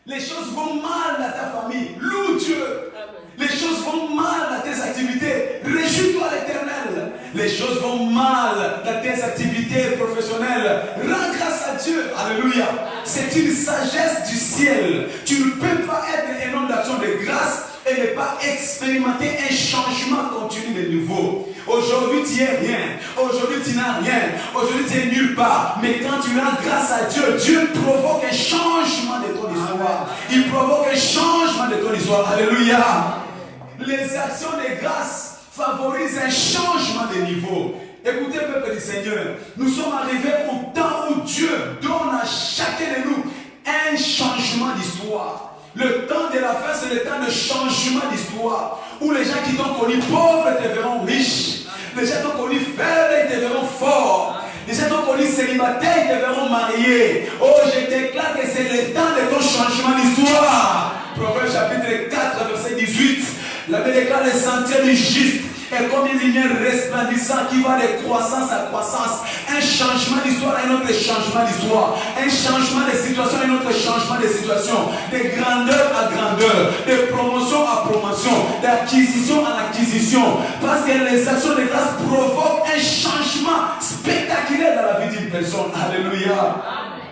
Les choses vont mal dans ta famille, loue Dieu. Les choses vont mal dans tes activités, réjouis-toi à l'Éternel. Les choses vont mal dans tes activités professionnelles, rends grâce à Dieu. Alléluia. C'est une sagesse du ciel. Tu ne peux pas être un homme d'action de grâce et ne pas expérimenter un changement continu de niveau. Aujourd'hui, tu n'es rien. Aujourd'hui, tu n'as rien. Aujourd'hui, tu es nulle part. Mais quand tu rends grâce à Dieu, Dieu provoque un changement de ton histoire. Il provoque un changement de ton histoire. Alléluia. Les actions de grâce favorisent un changement de niveau. Écoutez, peuple du Seigneur, nous sommes arrivés au temps où Dieu donne à chacun de nous un changement d'histoire. Le temps de la fin, c'est le temps de changement d'histoire. Où les gens qui t'ont connu pauvres te verront riches. Les gens qui t'ont connu faibles te verront forts. Les gens qui t'ont connu célibataires te verront mariés. Oh, je déclare que c'est le temps de ton changement d'histoire. Proverbe chapitre 4, verset 18. La Bible déclare le sentier du juste est comme une lumière resplendissante qui va de croissance à croissance. Un changement d'histoire à un autre changement d'histoire. Un changement de situation à un autre changement de situation. De grandeur à grandeur. De promotion à promotion. D'acquisition à acquisition. Parce que les actions de grâce provoquent un changement spectaculaire dans la vie d'une personne. Alléluia. Amen.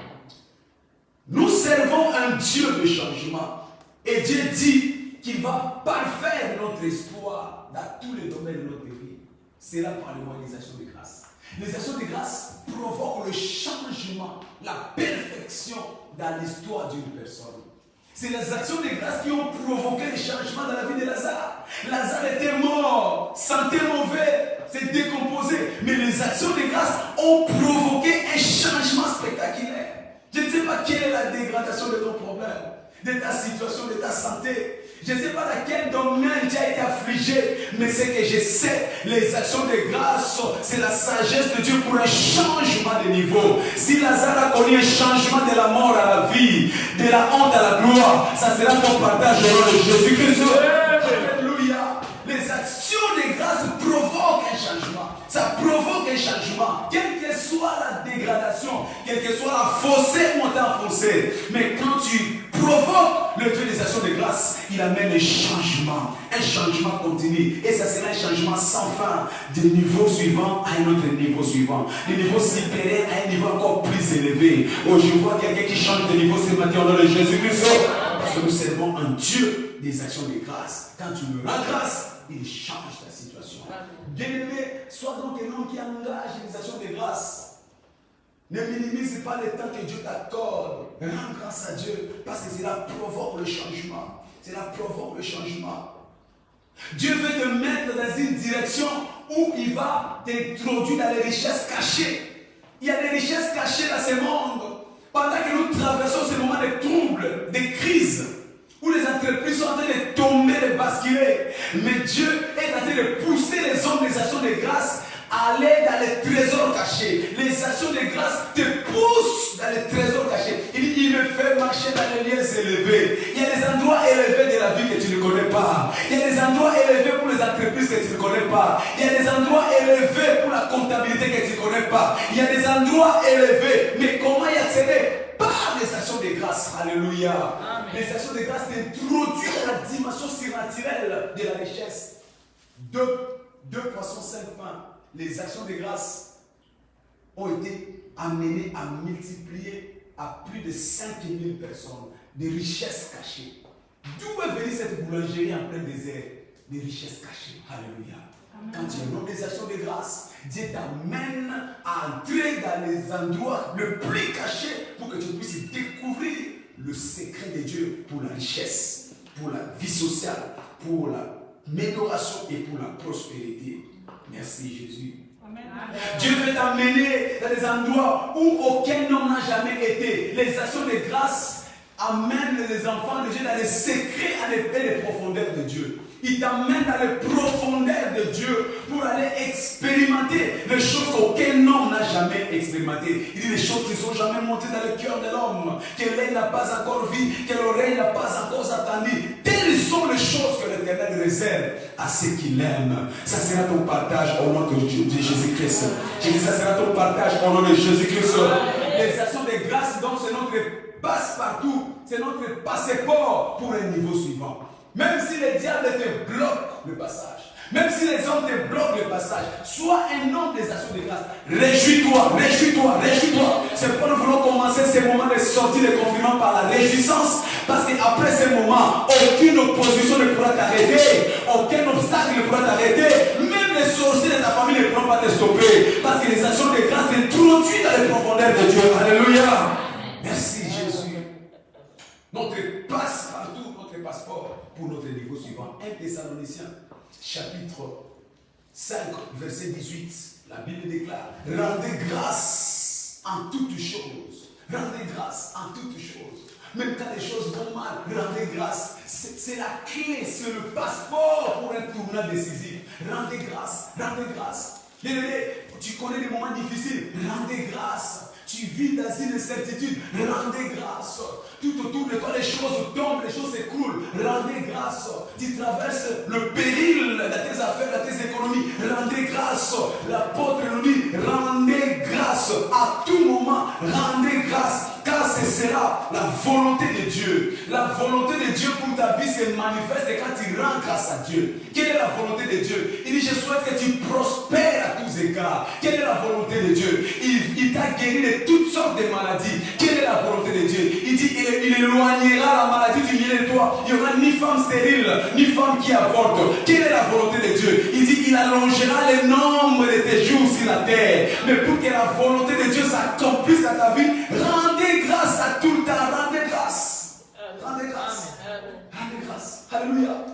Nous servons un Dieu de changement. Et Dieu dit qu'il va parfaire notre histoire dans tous les domaines de notre vie. C'est là par le moyen des actions de grâce. Les actions de grâce provoquent le changement, la perfection dans l'histoire d'une personne. C'est les actions de grâce qui ont provoqué le changement dans la vie de Lazare. Lazare était mort, sentait mauvais, s'est décomposé. Mais les actions de grâce ont provoqué un changement spectaculaire. Je ne sais pas quelle est la dégradation de ton problème, de ta situation, de ta santé. Je ne sais pas dans quel domaine tu as été affligé, mais c'est que je sais, les actions de grâce, c'est la sagesse de Dieu pour un changement de niveau. Si Lazare a connu un changement de la mort à la vie, de la honte à la gloire, ça sera ton partage au nom de Jésus-Christ. Alléluia. Les actions de grâce provoquent un changement. Ça provoque un changement. Quelle que soit la dégradation, quelle que soit la fossé où on t'a enfoncé. Mais quand tu provoques le Dieu des actions de grâce, il amène un changement continu. Et ça sera un changement sans fin, du niveau suivant à un autre niveau suivant. Du niveau supérieur à un niveau encore plus élevé. Oh, je vois quelqu'un qui change de niveau ce matin au nom de Jésus-Christ. Parce que nous servons un Dieu des actions de grâce. Quand tu me rends grâce, il change ta situation. Bien-aimé, sois donc un homme qui engage les actions de grâce. Ne minimise pas le temps que Dieu t'accorde. Rends grâce à Dieu parce que cela provoque le changement. Cela provoque le changement. Dieu veut te mettre dans une direction où il va t'introduire dans les richesses cachées. Il y a des richesses cachées dans ce monde. Pendant que nous traversons ces moments de troubles, de crises, où les entreprises sont en train de tomber, de basculer. Mais Dieu est en train de pousser les hommes des actions de grâce à aller dans les trésors cachés. Les actions de grâce te poussent dans les trésors cachés. Il me fait marcher dans les lieux élevés. Il y a des endroits élevés de la vie que tu ne connais pas. Il y a des endroits élevés pour les entreprises que tu ne connais pas. Il y a des endroits élevés pour la comptabilité que tu ne connais pas. Il y a des endroits élevés. Mais comment y accéder? Par les actions de grâce. Alléluia. Amen. Les actions de grâce t'introduisent dans la dimension surnaturelle de la richesse. 2 poissons, 5 pains. Les actions de grâce ont été amenées à multiplier à plus de 5000 personnes des richesses cachées. D'où est venue cette boulangerie en plein désert? Des richesses cachées. Alléluia. Quand tu as des actions de grâce, Dieu t'amène à entrer dans les endroits le plus cachés pour que tu puisses découvrir le secret de Dieu pour la richesse, pour la vie sociale, pour l'amélioration et pour la prospérité. Merci Jésus. Amen. Dieu veut t'amener dans des endroits où aucun homme n'a jamais été. Les actions de grâce amènent les enfants de Dieu dans les secrets et les profondeurs de Dieu. Il t'amène dans les profondeurs de Dieu pour aller expérimenter les choses qu'aucun homme n'a jamais expérimentées. Il dit les choses qui ne sont jamais montées dans le cœur de l'homme, que l'œil n'a pas encore vu, que l'oreille n'a pas encore entendu. Telles sont les choses que l'Éternel réserve à ceux qui l'aiment. Ça sera ton partage au nom de Jésus-Christ. J'ai dit ça sera ton partage au nom de Jésus-Christ. Les actions de grâce, donc, c'est notre passe-partout, c'est notre passeport pour un niveau suivant. Même si le diable te bloque le passage, même si les hommes te bloquent le passage, sois un homme des actions de grâce. Réjouis-toi, réjouis-toi, réjouis-toi. C'est pourquoi nous voulons commencer ces moments de sortie de confinement par la réjouissance. Parce qu'après ces moments, aucune opposition ne pourra t'arrêter, aucun obstacle ne pourra t'arrêter. Même les sorciers de ta famille ne pourront pas te stopper. Parce que les actions de grâce t'introduisent dans les profondeurs de Dieu. Alléluia. Merci Jésus. Notre passe-partout, notre passeport pour notre niveau suivant. 1 Thessaloniciens, chapitre 5, verset 18. La Bible déclare: rendez grâce en toutes choses. Rendez grâce en toutes choses. Même quand les choses vont mal, rendez grâce. C'est la clé, c'est le passeport pour un tournant décisif. Rendez grâce, rendez grâce. Tu connais des moments difficiles, rendez grâce. Tu vis dans une incertitude, rendez grâce. Tout autour de toi, les choses tombent, les choses s'écroulent. Rendez grâce. Tu traverses le péril dans tes affaires, dans tes économies. Rendez grâce. L'apôtre nous dit, rendez grâce. À tout moment, rendez grâce. Car ce sera la volonté de Dieu. La volonté de Dieu pour ta vie se manifeste quand tu rends grâce à Dieu. Quelle est la volonté de Dieu? Il dit, je souhaite que tu prospères à tous égards. Quelle est la volonté de Dieu? Il t'a guéri de toutes sortes de maladies. Quelle est la volonté de Dieu? Il dit, il éloignera la maladie du milieu de toi. Il n'y aura ni femme stérile, ni femme qui avorte. Quelle est la volonté de Dieu? Il dit, il allongera le nombre de tes jours sur la terre. Mais pour que la volonté de Dieu s'accomplisse dans ta vie, rendez grâce à tout le temps. Rendez grâce. Rendez grâce. Rendez grâce. Alléluia.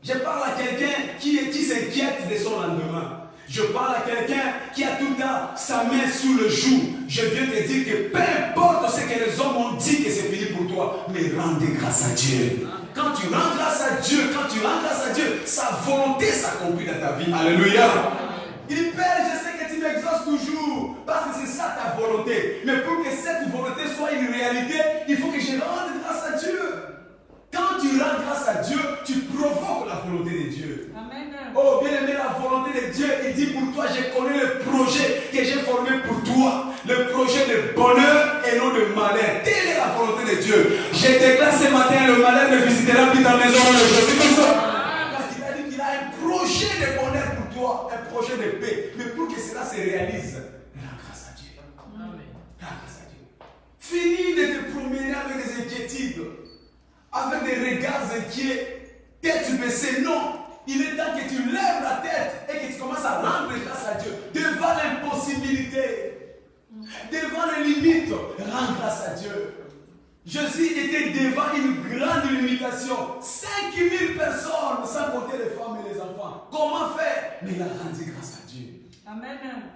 Je parle à quelqu'un qui s'inquiète de son lendemain. Je parle à quelqu'un qui a tout le temps sa main sur le joug. Je viens te dire que peu importe ce que les hommes ont dit que c'est fini pour toi, mais rendez grâce à Dieu. Quand tu rends grâce à Dieu, sa volonté s'accomplit dans ta vie. Alléluia. Il dit, Père, je sais que tu m'exauces toujours, parce que c'est ça ta volonté. Mais pour que cette volonté soit une réalité, il faut que je rende grâce à Dieu. Quand tu rends grâce à Dieu, tu provoques la volonté de Dieu. Amen. Oh, bien aimé, la volonté de Dieu, il dit pour toi, je connais le projet que j'ai formé pour toi. Le projet de bonheur et non de malheur. Telle est la volonté de Dieu. Je déclare ce matin, le malheur ne visitera plus ta maison. Parce qu'il a dit qu'il a un projet de bonheur pour toi, un projet de paix. Mais pour que cela se réalise, rends grâce à Dieu. Amen. Rends grâce à Dieu. Finis de te promener avec des inquiétudes, avec des regards inquiets, tête baissée. Non. Il est temps que tu lèves la tête et que tu commences à rendre grâce à Dieu. Devant l'impossibilité, devant les limites, rends grâce à Dieu. Jésus était devant une grande limitation. 5000 personnes, sans compter les femmes et les enfants. Comment faire? Mais il a rendu grâce à Dieu.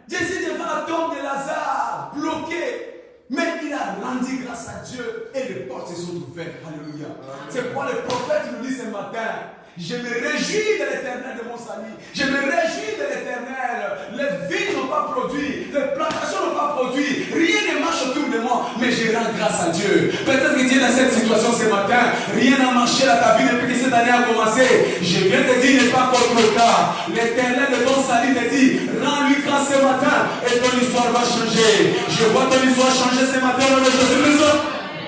Jésus devant la tombe de Lazare, bloqué. Mais il a rendu grâce à Dieu et les portes se sont ouvertes. Alléluia. C'est pourquoi le prophète nous dit ce matin, je me réjouis de l'Éternel de mon salut. Je me réjouis de l'Éternel. Les vignes n'ont pas produit, les plantations n'ont pas produit, rien ne marche autour de moi, mais je rends grâce à Dieu. Peut-être que tu es dans cette situation ce matin, rien n'a marché dans ta vie depuis que cette année a commencé. Je viens te dire, n'est pas contre le cas. L'Éternel de ton salut te dit, rends-lui grâce ce matin et ton histoire va changer. Je vois ton histoire changer ce matin dans le nom de Jésus-Christ.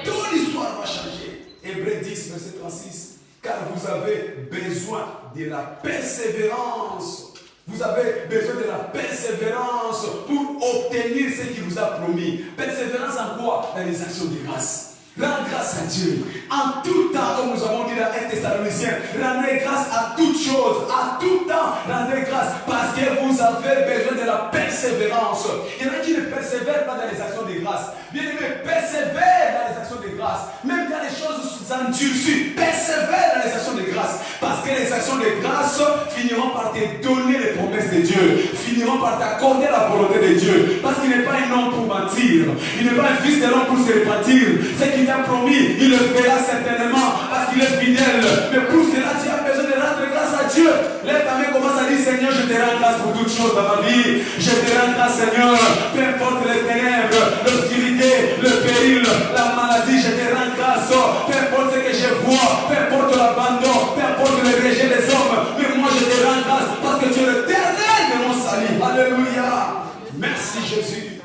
Ton histoire va changer. Hébreux 10, verset 36. Car vous avez besoin de la persévérance. Vous avez besoin de la persévérance pour obtenir ce qu'il vous a promis. Persévérance en quoi? Dans les actions de grâce. Rends grâce à Dieu. En tout temps, comme nous avons dit dans 1 Thessaloniciens, rendez grâce à toutes choses. À tout temps, rendez grâce parce que vous avez besoin de la persévérance. Il y en a qui ne persévèrent pas dans les actions de grâce. Bien aimé, persévère dans les actions de grâce. Même quand les choses s'endurcissent, persévère dans les actions de grâce. Parce que les actions de grâce finiront par te donner les promesses de Dieu. Finiront par t'accorder la volonté de Dieu. Parce qu'il n'est pas un homme pour mentir. Il n'est pas un fils de l'homme pour se repentir. C'est qu'il t'a promis, il le fera certainement parce qu'il est fidèle. Mais pour cela, tu as besoin de rendre grâce à Dieu. Lève ta main, commence à dire, Seigneur, je te rends grâce pour toutes choses dans ma vie. Je te rends grâce, Seigneur. Peu importe les ténèbres, l'obscurité, le péril, la maladie, je te rends grâce. Peu importe ce que je vois, peu importe l'abandon, peu importe le rejet des hommes. Mais moi, je te rends grâce parce que tu es l'Éternel de mon salut. Alléluia. Merci, Jésus.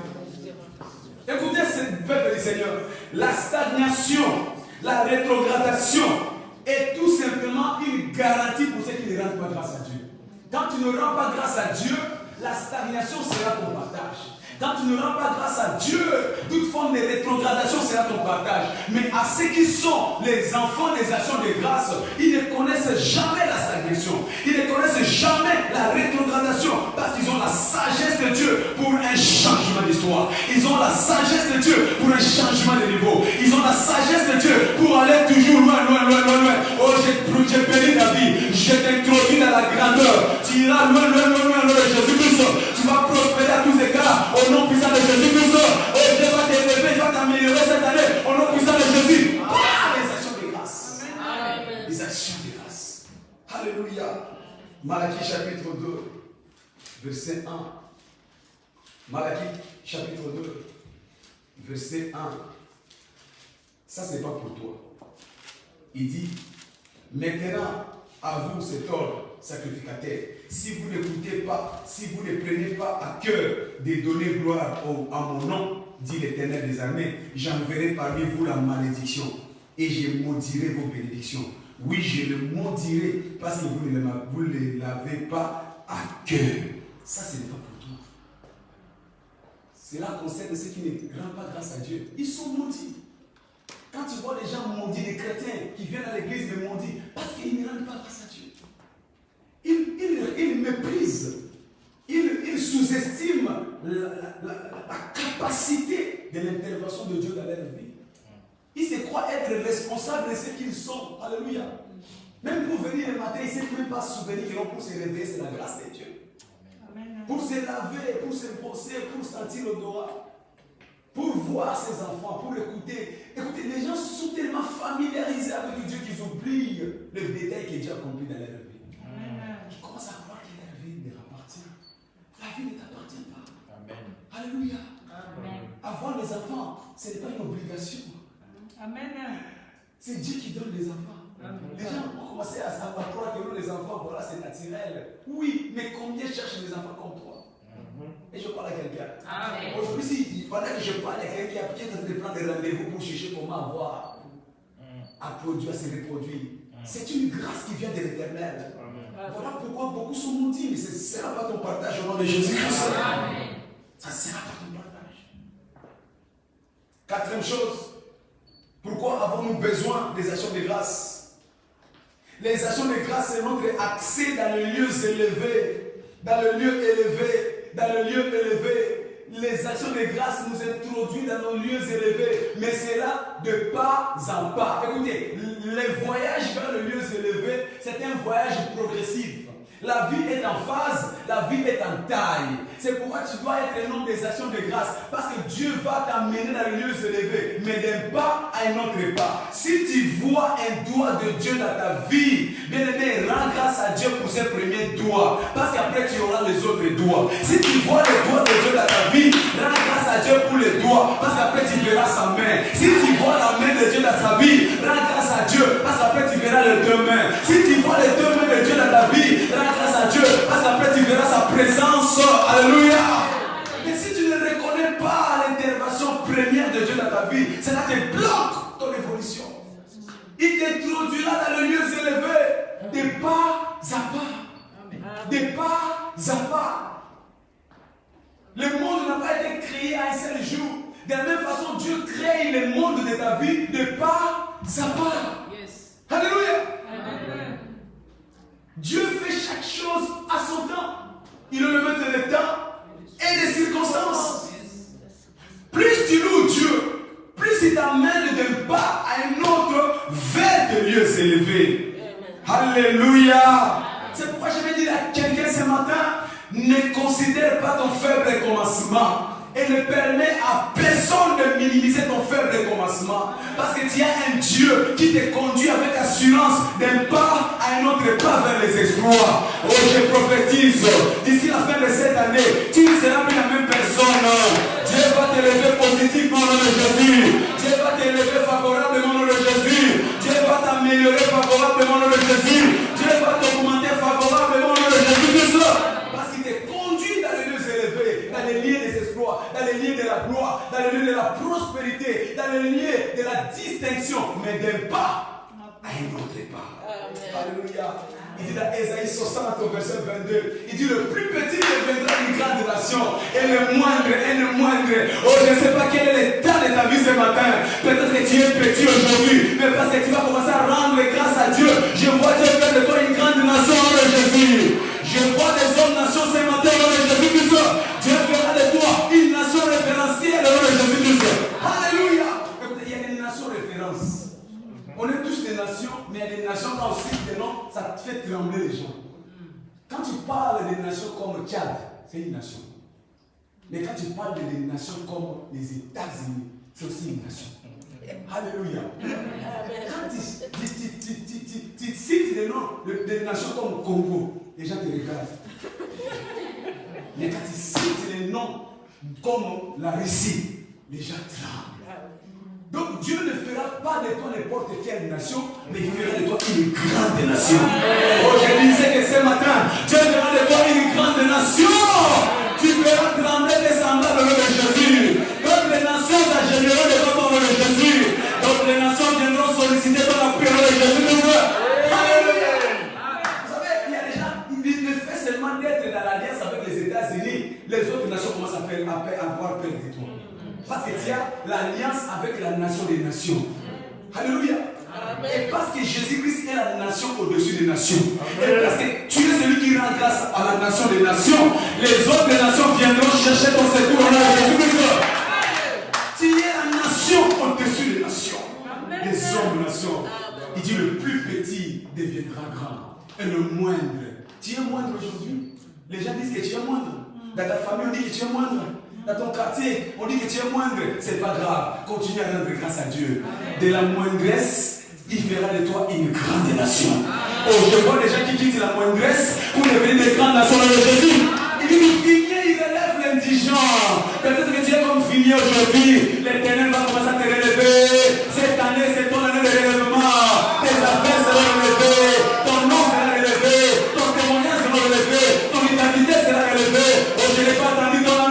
Écoutez ce peuple du Seigneur. La stagnation, la rétrogradation est tout simplement une garantie pour ceux qui ne rendent pas grâce à Dieu. Quand tu ne rends pas grâce à Dieu, la stagnation sera ton partage. Quand tu ne rends pas grâce à Dieu, toute forme de rétrogradation sera ton partage. Mais à ceux qui sont les enfants des actions de grâce, ils ne connaissent jamais la stagnation. Ils ne connaissent jamais la rétrogradation parce qu'ils ont la sagesse de Dieu pour un changement d'histoire. Ils ont la sagesse de Dieu pour un changement de niveau. Ils ont la sagesse de Dieu pour aller toujours loin, loin, loin, loin, loin. Oh, j'ai béni ta vie. Je t'introduis dans la grandeur. Tu iras loin, loin, loin, loin, loin de Jésus-Christ. Tu vas prospérer à tous égards. Au nom puissant de Jésus-Christ. Et Dieu va t'élever, Dieu va t'améliorer cette année. Au nom puissant de Jésus. Ah, les actions de grâce. Les actions de grâce. Alléluia. Malachie chapitre 2, verset 1. Malachie chapitre 2, verset 1. Ça, ce n'est pas pour toi. Il dit, maintenant, à vous cet ordre sacrificateur. Si vous n'écoutez pas, si vous ne prenez pas à cœur de donner gloire à mon nom, dit l'Éternel des armées, j'enverrai parmi vous la malédiction et je maudirai vos bénédictions. Oui, je le maudirai parce que vous ne l'avez pas à cœur. Ça, ce n'est pas pour toi. Cela concerne ceux qui ne rendent pas grâce à Dieu. Ils sont maudits. Quand tu vois les gens maudits, les chrétiens qui viennent à l'église de maudits, parce qu'ils ne rendent pas grâce à Dieu. Ils méprisent, ils sous-estiment la capacité de l'intervention de Dieu dans leur vie. Ils se croient être responsables de ce qu'ils sont. Alléluia. Même pour venir le matin, ils ne savent même pas se souvenir qu'ils ont pour se réveiller, c'est la grâce de Dieu. Amen. Pour se laver, pour se brosser, pour sentir l'odorat. Pour voir ses enfants, pour écouter. Écoutez, les gens sont tellement familiarisés avec Dieu qu'ils oublient le détail qui est déjà accompli dans leur vie. Ils commencent à croire que leur vie leur appartient. La vie ne t'appartient pas. Amen. Alléluia. Amen. Avoir des enfants, ce n'est pas une obligation. Amen. C'est Dieu qui donne les enfants. Amen. Les gens ont commencé à croire que nous, les enfants, voilà, c'est naturel. Oui, mais combien cherchent des enfants comme toi? Et je parle à quelqu'un. Aujourd'hui, si pendant que je parle à quelqu'un qui est en train de prendre des rendez-vous pour chercher comment avoir à produire, à se reproduire, c'est une grâce qui vient de l'Éternel. Voilà pourquoi beaucoup sont maudits, mais ce ne sera pas ton partage au nom de Jésus-Christ. Ça ne sera pas ton partage. Quatrième chose, pourquoi avons-nous besoin des actions de grâce? Les actions de grâce, c'est notre accès dans les lieux élevés. Dans le lieu élevé. Dans le lieu élevé, les actions de grâce nous introduisent dans nos lieux élevés, mais c'est là de pas en pas. Écoutez, le voyage vers le lieu élevé, c'est un voyage progressif. La vie est en phase, la vie est en taille. C'est pourquoi tu dois être un homme des actions de grâce. Parce que Dieu va t'amener dans les lieux élevés, mais d'un pas à un autre pas. Si tu vois un doigt de Dieu dans ta vie, bien aimé, rends grâce à Dieu pour ses premiers doigts. Parce qu'après tu auras les autres doigts. Si tu vois les doigts de Dieu dans ta vie, rends grâce à Dieu pour les doigts. Parce qu'après tu verras sa main. Si tu vois la main de Dieu dans ta vie, rends grâce à Dieu. Parce qu'après tu verras les deux mains. Si tu vois les deux mains de Dieu dans ta vie, rends grâce à Dieu. Parce qu'après tu verras sa présence. Alléluia. Mais si tu ne reconnais pas l'intervention première de Dieu dans ta vie, cela te bloque ton évolution. Il t'introduira dans les lieux élevés, des pas à pas. Des pas à pas. Le monde n'a pas été créé à un seul jour. De la même façon, Dieu crée le monde de ta vie de pas à pas. Alléluia. Dieu fait chaque chose à son temps. Il le met dans le temps et des circonstances. Plus tu loues Dieu, plus il t'amène d'un pas à un autre vers des lieux élevés. Alléluia. C'est pourquoi je vais dire à quelqu'un ce matin, ne considère pas ton faible commencement. Et ne permet à personne de minimiser ton faible commencement. Parce que tu as un Dieu qui te conduit avec assurance d'un pas à un autre pas vers les exploits. Oh, je prophétise, d'ici la fin de cette année, tu ne seras plus la même personne. Dieu va t'élever positivement au nom de Jésus. Dieu va t'élever favorablement au nom de Jésus. Dieu va t'améliorer favorablement au nom de Jésus. Dieu va t'augmenter favorablement au nom de Jésus. Parce qu'il te conduit dans les lieux élevés, dans les lieux des exploits, dans les lieux de la gloire, dans les lieux de la prospérité, dans les lieux de la distinction, mais d'un pas à un autre pas. Alléluia. Il dit dans Ésaïe 60 au verset 22, il dit le plus petit deviendra une grande nation et le moindre. Oh, je ne sais pas quel est l'état de ta vie ce matin. Peut-être que tu es petit aujourd'hui, mais parce que tu vas commencer à rendre grâce à Dieu. Je vois Dieu faire de toi une grande nation au nom de Jésus. Je vois des hommes nations ce matin au nom de Jésus-Christ. Dieu fera de toi une nation référentielle au nom de Jésus-Christ. Alléluia. Il y a des nations références. On est tous des nations, mais il y a des nations quand on cite des noms, ça te fait trembler les gens. Quand tu parles des nations comme Tchad, c'est une nation. Mais quand tu parles des nations comme les États-Unis, c'est aussi une nation. Alléluia. Quand tu cites des noms des nations comme Congo, les gens te regardent. Mais quand tu cites les noms comme la Russie, les gens tremblent. Donc Dieu ne fera pas de toi n'importe quelle nation, mais il fera de toi une grande nation. Oh, je disais que ce matin, Dieu fera de toi une grande nation. Tu feras trembler tes semblables au nom de Jésus. D'autres nations s'agéneront devant toi au nom de Jésus. D'autres nations viendront solliciter ton appui au nom de Jésus. Alléluia. Vous savez, il y a des gens, il fait seulement d'être dans l'alliance avec les États-Unis, les autres nations commencent à avoir peur de toi. Parce que tu as l'alliance avec la nation des nations. Alléluia. Et parce que Jésus-Christ est la nation au-dessus des nations. Et parce que tu es celui qui rend grâce à la nation des nations, les autres nations viendront chercher ton secours au nom de Jésus-Christ. Tu es la nation au-dessus des nations. Les hommes nations. Il dit le plus petit deviendra grand. Et le moindre. Tu es moindre aujourd'hui. Les gens disent que tu es moindre. Dans ta famille, on dit que tu es moindre. Dans ton quartier, on dit que tu es moindre. C'est pas grave. Continue à rendre grâce à Dieu. De la moindresse, il fera de toi une grande nation. Oh, je vois des gens qui quittent la moindresse pour devenir des grandes nations dans le Jésus. Il dit que Finier, il relève l'indigent. Peut-être que tu es comme Finier aujourd'hui. L'Éternel va commencer à te relever. Cette année, c'est ton année de relèvement. Tes affaires seront relevées. Ton nom sera relevé. Ton témoignage sera relevé. Ton identité sera relevée. Oh, je n'ai pas entendu ton amen.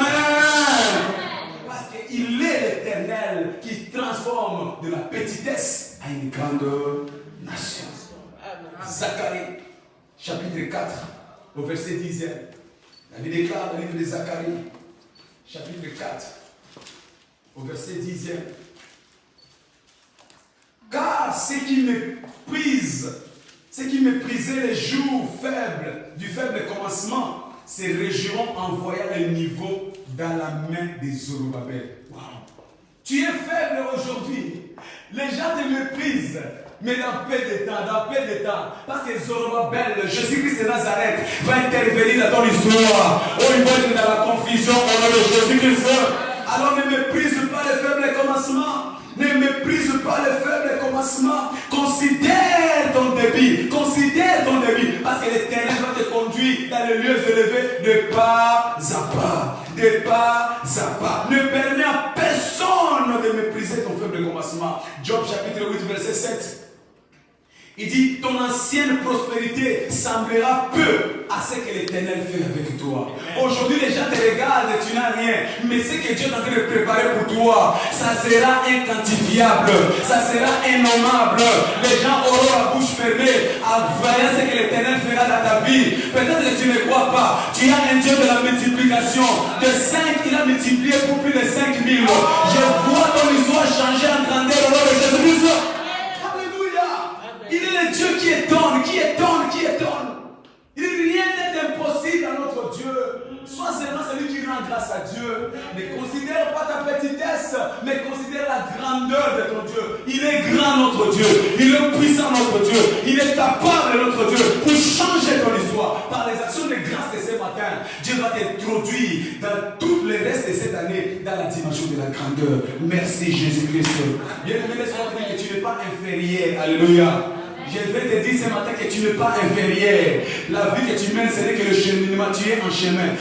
Qui transforme de la petitesse à une grande nation. Zacharie, chapitre 4, au verset 10e. La Bible déclare dans le livre de Zacharie, chapitre 4, au verset 10e. Car ceux qui méprisaient les jours faibles, du faible commencement, se réjouiront en voyant le niveau dans la main des Zorobabel. Wow. Tu es faible aujourd'hui. Les gens te méprisent. Mais dans peu de temps, parce que Zorobabel, Jésus-Christ de Nazareth, va intervenir dans ton histoire. Oh, il va être dans la confusion au nom de Jésus-Christ. Alors ne méprise pas les faibles commencements. Ne méprise pas les faibles commencements. Considère ton débit. Parce que l'Éternel va te conduire dans les lieux élevés de pas à pas. Ne permets à personne de mépriser ton faible commencement. Job chapitre 8, verset 7. Il dit, ton ancienne prospérité semblera peu à ce que l'Éternel fait avec toi. Aujourd'hui, les gens te regardent et tu n'as rien. Mais ce que Dieu est en train de préparer pour toi, ça sera inquantifiable. Ça sera innommable. Les gens auront la bouche fermée en voyant ce que l'Éternel fera dans ta vie. Peut-être que tu ne crois pas. Tu as un Dieu de la multiplication. De 5, il a multiplié pour plus de 5000. Je vois ton histoire changer en grandeur au nom de Jésus-Christ. Il est le Dieu qui étonne. Rien n'est impossible à notre Dieu. Sois seulement celui qui rend grâce à Dieu. Ne considère pas ta petitesse, mais considère la grandeur de ton Dieu. Il est grand notre Dieu. Il est puissant notre Dieu. Il est capable notre Dieu pour changer ton histoire. Par les actions de grâce de ce matin, Dieu va t'introduire dans tout le reste de cette année dans la dimension de la grandeur. Merci Jésus-Christ. Bien-aimé, laisse-moi dire que tu n'es pas inférieur. Alléluia. Je vais te dire ce matin que tu n'es pas inférieur. La vie que tu mènes, c'est que le cheminement, tu es en chemin.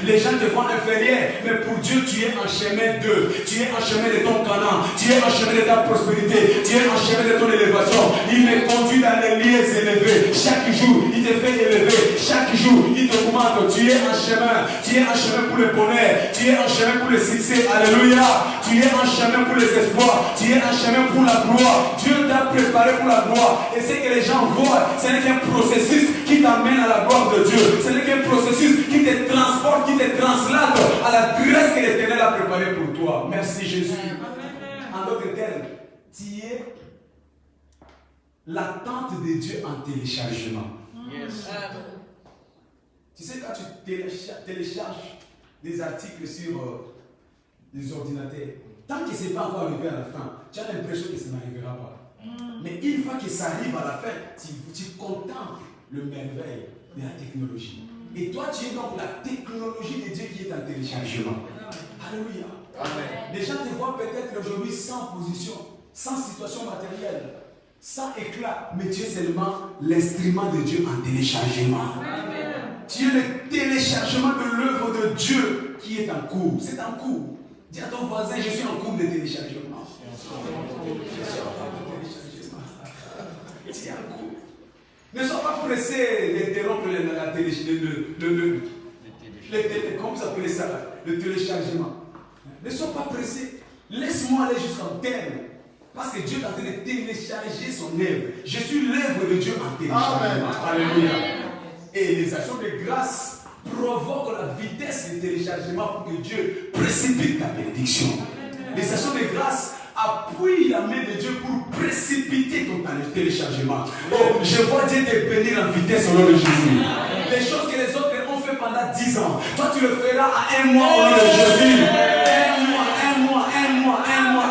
Les gens te font inférieur, mais pour Dieu, tu es en chemin d'eux. Tu es en chemin de ton Canaan. Tu es en chemin de ta prospérité. Tu es en chemin de ton élévation. Il me conduit dans les lieux élevés. Chaque jour, il te fait élever. Chaque jour, il te augmente. Tu es en chemin. Tu es en chemin pour le bonheur. Tu es en chemin pour le succès. Alléluia. Tu es en chemin pour les espoirs. Tu es en chemin pour la gloire. Dieu t'a préparé pour la gloire. Et ce que les gens voient, ce n'est qu'un processus qui t'amène à la gloire de Dieu. Ce n'est qu'un processus qui te transporte, qui te translate à la grâce que l'Éternel a préparée pour toi. Merci Jésus. En d'autres termes, tu es l'attente de Dieu en téléchargement. Yes. Tu sais, quand tu télécharges des articles sur les ordinateurs, tant que ce n'est pas encore arrivé à la fin, tu as l'impression que ça n'arrivera pas. Mais une fois que ça arrive à la fin, tu contemples le merveille de la technologie. Et toi, tu es donc la technologie de Dieu qui est en téléchargement. Alléluia. Amen. Les gens te voient peut-être aujourd'hui sans position, sans situation matérielle, sans éclat, mais tu es seulement l'instrument de Dieu en téléchargement. Amen. Tu es le téléchargement de l'œuvre de Dieu qui est en cours. C'est en cours. Dis à ton voisin, je suis en cours de téléchargement. Ne sois pas pressé d'interrompre la le téléchargement. Ne sois pas pressé. Laisse-moi aller jusqu'en terme. Parce que Dieu est en train de télécharger son œuvre. Je suis l'œuvre de Dieu en téléchargement. Alléluia. Et les actions de grâce provoquent la vitesse de téléchargement pour que Dieu précipite ta bénédiction. Les actions de grâce appuie la main de Dieu pour précipiter ton téléchargement. Oh, je vois Dieu te bénir en vitesse au nom de Jésus. Les choses que les autres ont fait pendant 10 ans, toi tu le feras à 1 mois au nom de Jésus.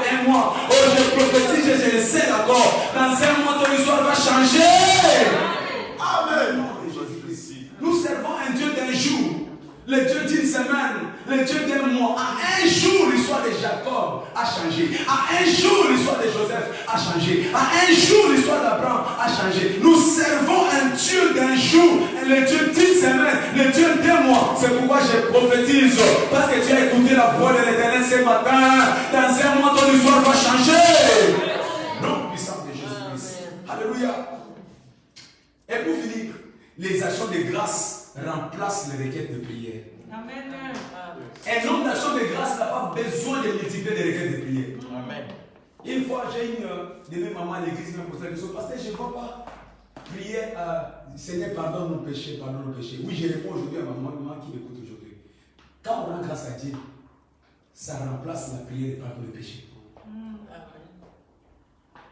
1 mois. Oh, je prophétise, je le sais d'accord. Dans 1 mois, ton histoire va changer. Amen. Nous servons un Dieu d'un jour. Le Dieu d'une semaine, le Dieu d'un mois. À un jour, l'histoire de Jacob a changé. À un jour, l'histoire de Joseph a changé. À un jour, l'histoire d'Abraham a changé. Nous servons un Dieu d'un jour, le Dieu d'une semaine, le Dieu d'un mois. C'est pourquoi je prophétise. Parce que tu as écouté la voix de l'Éternel ce matin. Dans 1 mois, ton histoire va changer. Nom puissant de Jésus-Christ. Alléluia. Et pour finir, les actions de grâce remplace les requêtes de prière. Amen. Un homme d'action de grâce n'a pas besoin de multiplier les requêtes de prière. Amen. Une fois, j'ai une de mes mamans à l'église me posait la question, parce que je ne vois pas prier à Seigneur, pardonne nos péchés, pardonne nos péchés. Oui, je réponds aujourd'hui à ma maman qui m'écoute aujourd'hui. Quand on rend grâce à Dieu, ça remplace la prière de pardon de péché.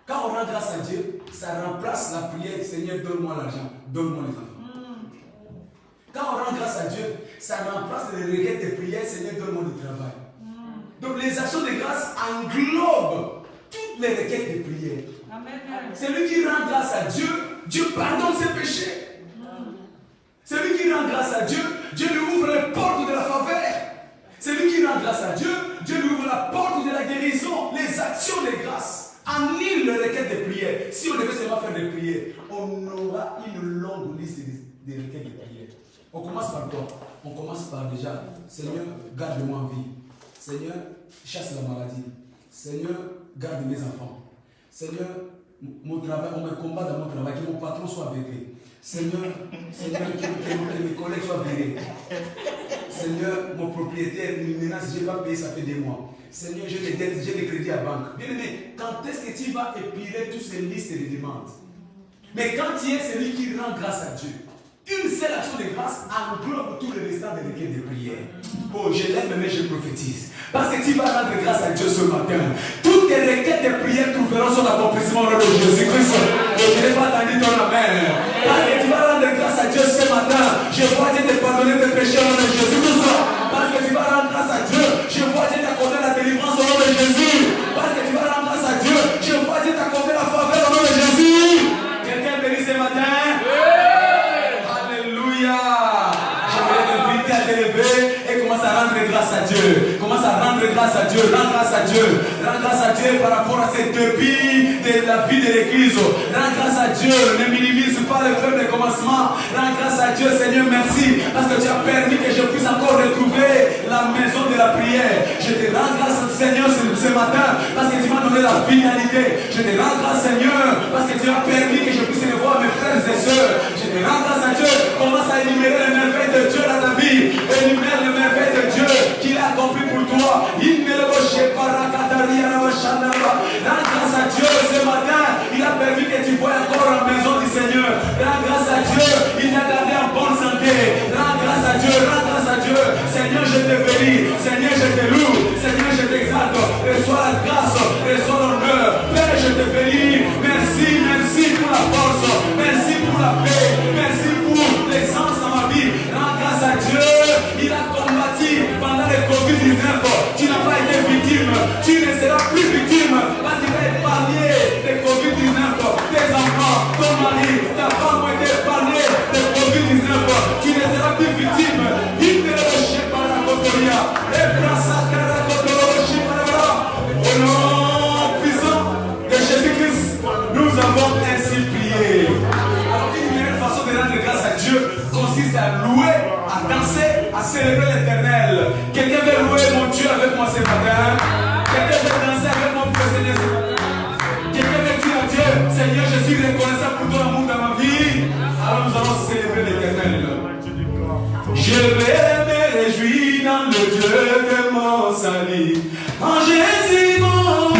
Quand on rend grâce à Dieu, ça remplace la prière, Seigneur, donne-moi l'argent, donne-moi les enfants. Quand on rend grâce à Dieu, ça remplace les requêtes de prière, Seigneur, donne-moi du travail. Donc les actions de grâce englobent toutes les requêtes de prière. Celui qui rend grâce à Dieu, Dieu pardonne ses péchés. Celui qui rend grâce à Dieu, Dieu lui ouvre les portes de la faveur. Celui qui rend grâce à Dieu, Dieu lui ouvre la porte de la guérison. Les actions de grâce annulent les requêtes de prière. Si on devait seulement faire des prières, on aura une longue liste de requêtes de prière. On commence par quoi? On commence par déjà, Seigneur, garde-moi en vie. Seigneur, chasse la maladie. Seigneur, garde mes enfants. Seigneur, mon travail, on me combat dans mon travail, que mon patron soit aveuglé. Seigneur, que mes collègues soient virés. Seigneur, mon propriétaire me menace, je ne vais pas payer, ça fait des mois. Seigneur, j'ai des dettes, j'ai des crédits à banque. Bien aimé, quand est-ce que tu vas épiler toutes ces listes de demandes? Mais quand tu es celui qui rend grâce à Dieu, une seule action de grâce englobe tout le restant des requêtes de prière. Oh, je l'aime, mais je prophétise. Parce que tu vas rendre grâce à Dieu ce matin. Toutes tes requêtes de prière trouveront son accomplissement au nom de Jésus-Christ. Je n'ai pas entendu ton amen. Parce que tu vas rendre grâce à Dieu ce matin. Je vois Dieu te pardonner tes péchés au nom de Jésus-Christ. Parce que tu vas rendre grâce à Dieu. Je vois Dieu t'accorder la délivrance au nom de Jésus. Parce que tu vas rendre grâce à Dieu. Je vois Dieu t'accorder la faveur au nom de Jésus. Quelqu'un bénit ce matin? J'aimerais t'inviter à te lever et commence à rendre grâce à Dieu. Commence à rendre grâce à Dieu. Rends grâce à Dieu. Rends grâce à Dieu par rapport à ces débits de la vie de l'église. Rends grâce à Dieu. Ne minimise pas le faible commencement. Rends grâce à Dieu, Seigneur, merci. Parce que tu as permis que je puisse encore retrouver la maison de la prière. Je te rends grâce, Seigneur, ce matin. Parce que tu m'as donné la vitalité. Je te rends grâce, Seigneur. Parce que tu as permis que je puisse revoir mes frères et sœurs. Je te rends grâce à Dieu. Commence à énumérer les merveilles de Dieu dans ta vie. Énumère les merveilles de Dieu qu'il a accompli pour toi. Rends grâce à Dieu ce matin. Il a permis que tu voies encore la maison du Seigneur. Rends grâce à Dieu. Il t'a gardé en bonne santé. Rends grâce à Dieu. Rends grâce à Dieu. Seigneur, je te bénis. Seigneur, je te loue. Seigneur, je t'exalte. Reçois la grâce. Reçois l'honneur. Père, je te bénis. Merci, merci pour la force. Merci pour la paix. Merci pour l'aisance dans ma vie. Rends grâce à Dieu. Il a combattu pendant le Covid-19. Tu n'as pas été victime. Tu ne seras plus victime. Parce qu'il va épargner le Covid-19. Tes enfants, ton mari, ta femme ont été épargnés de Covid-19. Tu ne seras plus victime. Il te recherche par la Cotoria. Et prends ça, la Cotoria. Au nom puissant de Jésus-Christ, nous avons ainsi prié. Alors, une meilleure façon de rendre grâce à Dieu consiste à louer, à danser, à célébrer l'Éternel. Quelqu'un veut louer mon Dieu avec moi ce matin? Quelqu'un veut danser avec moi pour le Seigneur ce matin? Quelqu'un veut dire à Dieu, Seigneur, je suis reconnaissant pour ton amour dans ma vie? Alors nous allons célébrer l'Éternel. Je vais me réjouir dans le Dieu de mon salut. En Jésus mon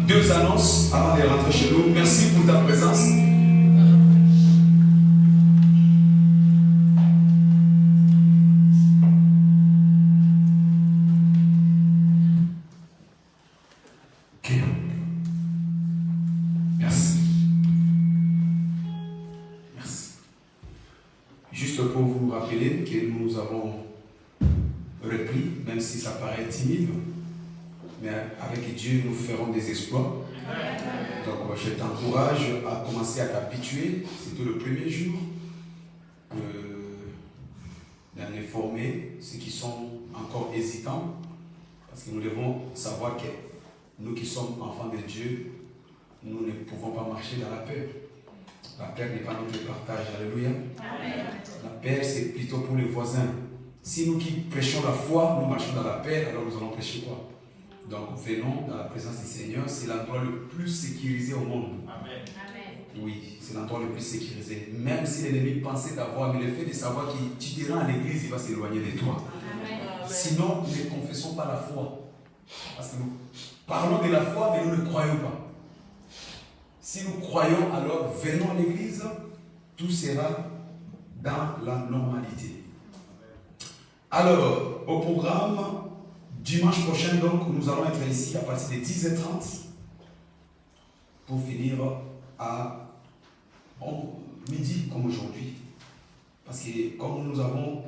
Deux annonces avant de rentrer chez nous. Merci pour ta présence. Ok. Merci. Merci. Juste pour vous rappeler que nous avons repris, même si ça paraît timide. Mais avec Dieu, nous ferons des exploits. Donc, je t'encourage à commencer à t'habituer. C'était le premier jour d'en informer ceux qui sont encore hésitants. Parce que nous devons savoir que nous qui sommes enfants de Dieu, nous ne pouvons pas marcher dans la peur. La peur n'est pas notre partage. Alléluia. Amen. La peur, c'est plutôt pour les voisins. Si nous qui prêchons la foi, nous marchons dans la paix, alors nous allons prêcher quoi? Donc venons dans la présence du Seigneur, c'est l'endroit le plus sécurisé au monde. Amen. Oui, c'est l'endroit le plus sécurisé. Même si l'ennemi pensait d'avoir, mais le fait de savoir que tu te rends à l'église, il va s'éloigner de toi. Amen. Sinon, nous ne confessons pas la foi. Parce que nous parlons de la foi, mais nous ne croyons pas. Si nous croyons, alors venons à l'église, tout sera dans la normalité. Alors, au programme, dimanche prochain, donc, nous allons être ici à partir de 10h30 pour finir à midi comme aujourd'hui. Parce que comme nous avons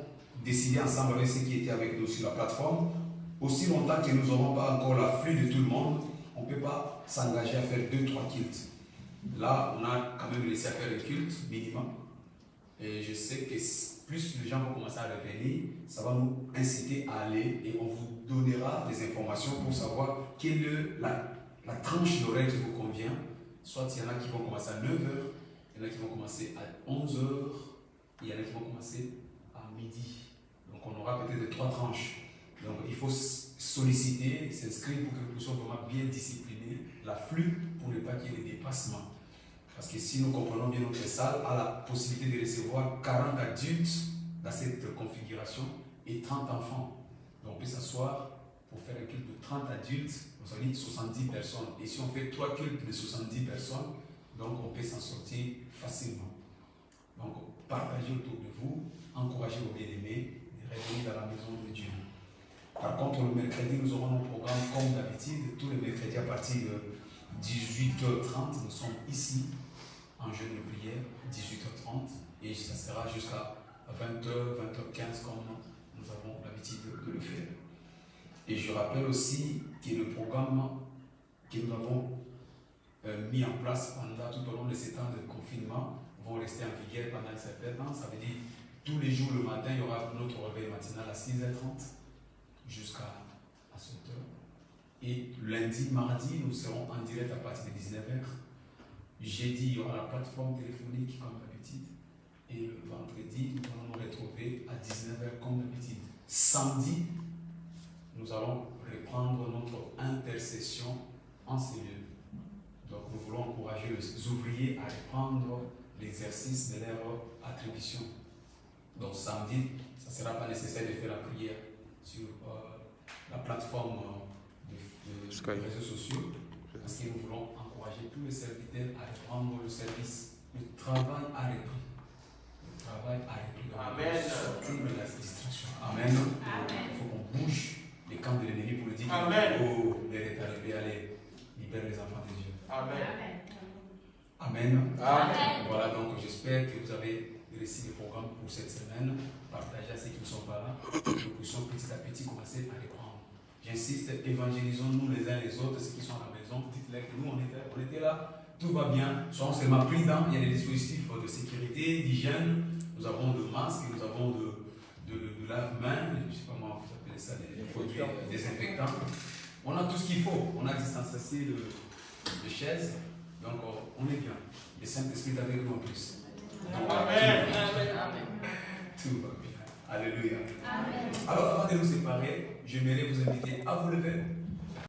décidé ensemble avec ceux qui étaient avec nous sur la plateforme, aussi longtemps que nous n'aurons pas encore l'afflux de tout le monde, on ne peut pas s'engager à faire 2-3 cultes. Là, on a quand même laissé à faire le culte minimum. Et je sais que plus les gens vont commencer à revenir, ça va nous inciter à aller et on vous donnera des informations pour savoir quelle est la tranche d'horaire qui vous convient. Soit il y en a qui vont commencer à 9h, il y en a qui vont commencer à 11h, il y en a qui vont commencer à midi. Donc on aura peut-être 3 tranches. Donc il faut solliciter, s'inscrire pour que nous soyons vraiment bien disciplinés, l'afflux pour ne pas qu'il y ait des dépassements. Parce que si nous comprenons bien notre salle, a la possibilité de recevoir 40 adultes dans cette configuration et 30 enfants. Donc on peut s'asseoir pour faire un culte de 30 adultes, on dit 70 personnes. Et si on fait 3 cultes de 70 personnes, donc on peut s'en sortir facilement. Donc partagez autour de vous, encouragez vos bien-aimés de revenir dans la maison de Dieu. Par contre, le mercredi, nous aurons un programme comme d'habitude. Tous les mercredis à partir de 18h30, nous sommes ici en jeûne de prière, 18h30, et ça sera jusqu'à 20h, 20h15 comme nous avons l'habitude de le faire. Et je rappelle aussi que le programme que nous avons mis en place pendant tout au long de ces temps de confinement vont rester en vigueur pendant un certain temps. Ça veut dire tous les jours le matin, il y aura notre réveil matinal à 6h30 jusqu'à 7h. Et lundi, mardi, nous serons en direct à partir de 19h. Jeudi, il y aura la plateforme téléphonique comme d'habitude. Et le vendredi, nous allons nous retrouver à 19h comme d'habitude. Samedi, nous allons reprendre notre intercession en cellule. Donc nous voulons encourager les ouvriers à reprendre l'exercice de leur attribution. Donc samedi, ça ne sera pas nécessaire de faire la prière sur la plateforme des réseaux sociaux, parce que nous voulons encourager tous les serviteurs à reprendre le service. Le travail a repris. Le travail a repris. Amen. Sortir de la distraction. Amen. Il faut qu'on bouge les camps de l'ennemi pour le dire. Amen. Oh, les arrivés, allez, libère les enfants de Dieu. Amen. Amen. Amen. Voilà, donc j'espère que vous avez réussi le programme pour cette semaine. Partagez à ceux qui ne sont pas là. Nous puissions petit à petit commencer à reprendre. J'insiste, évangélisons-nous les uns les autres, ceux qui sont à la maison. Dites-leur que nous, on était là, tout va bien. Soyons seulement prudents. Il y a des dispositifs de sécurité, d'hygiène. Nous avons de masques, nous avons de lave-mains, je ne sais pas comment vous appelez ça, des produits désinfectants. On a tout ce qu'il faut. On a distancié de chaises. Donc, on est bien. Le Saint-Esprit est avec nous en plus. Donc, Amen. tout va bien. Alléluia. Amen. Alors, avant de nous séparer, j'aimerais vous inviter à vous lever.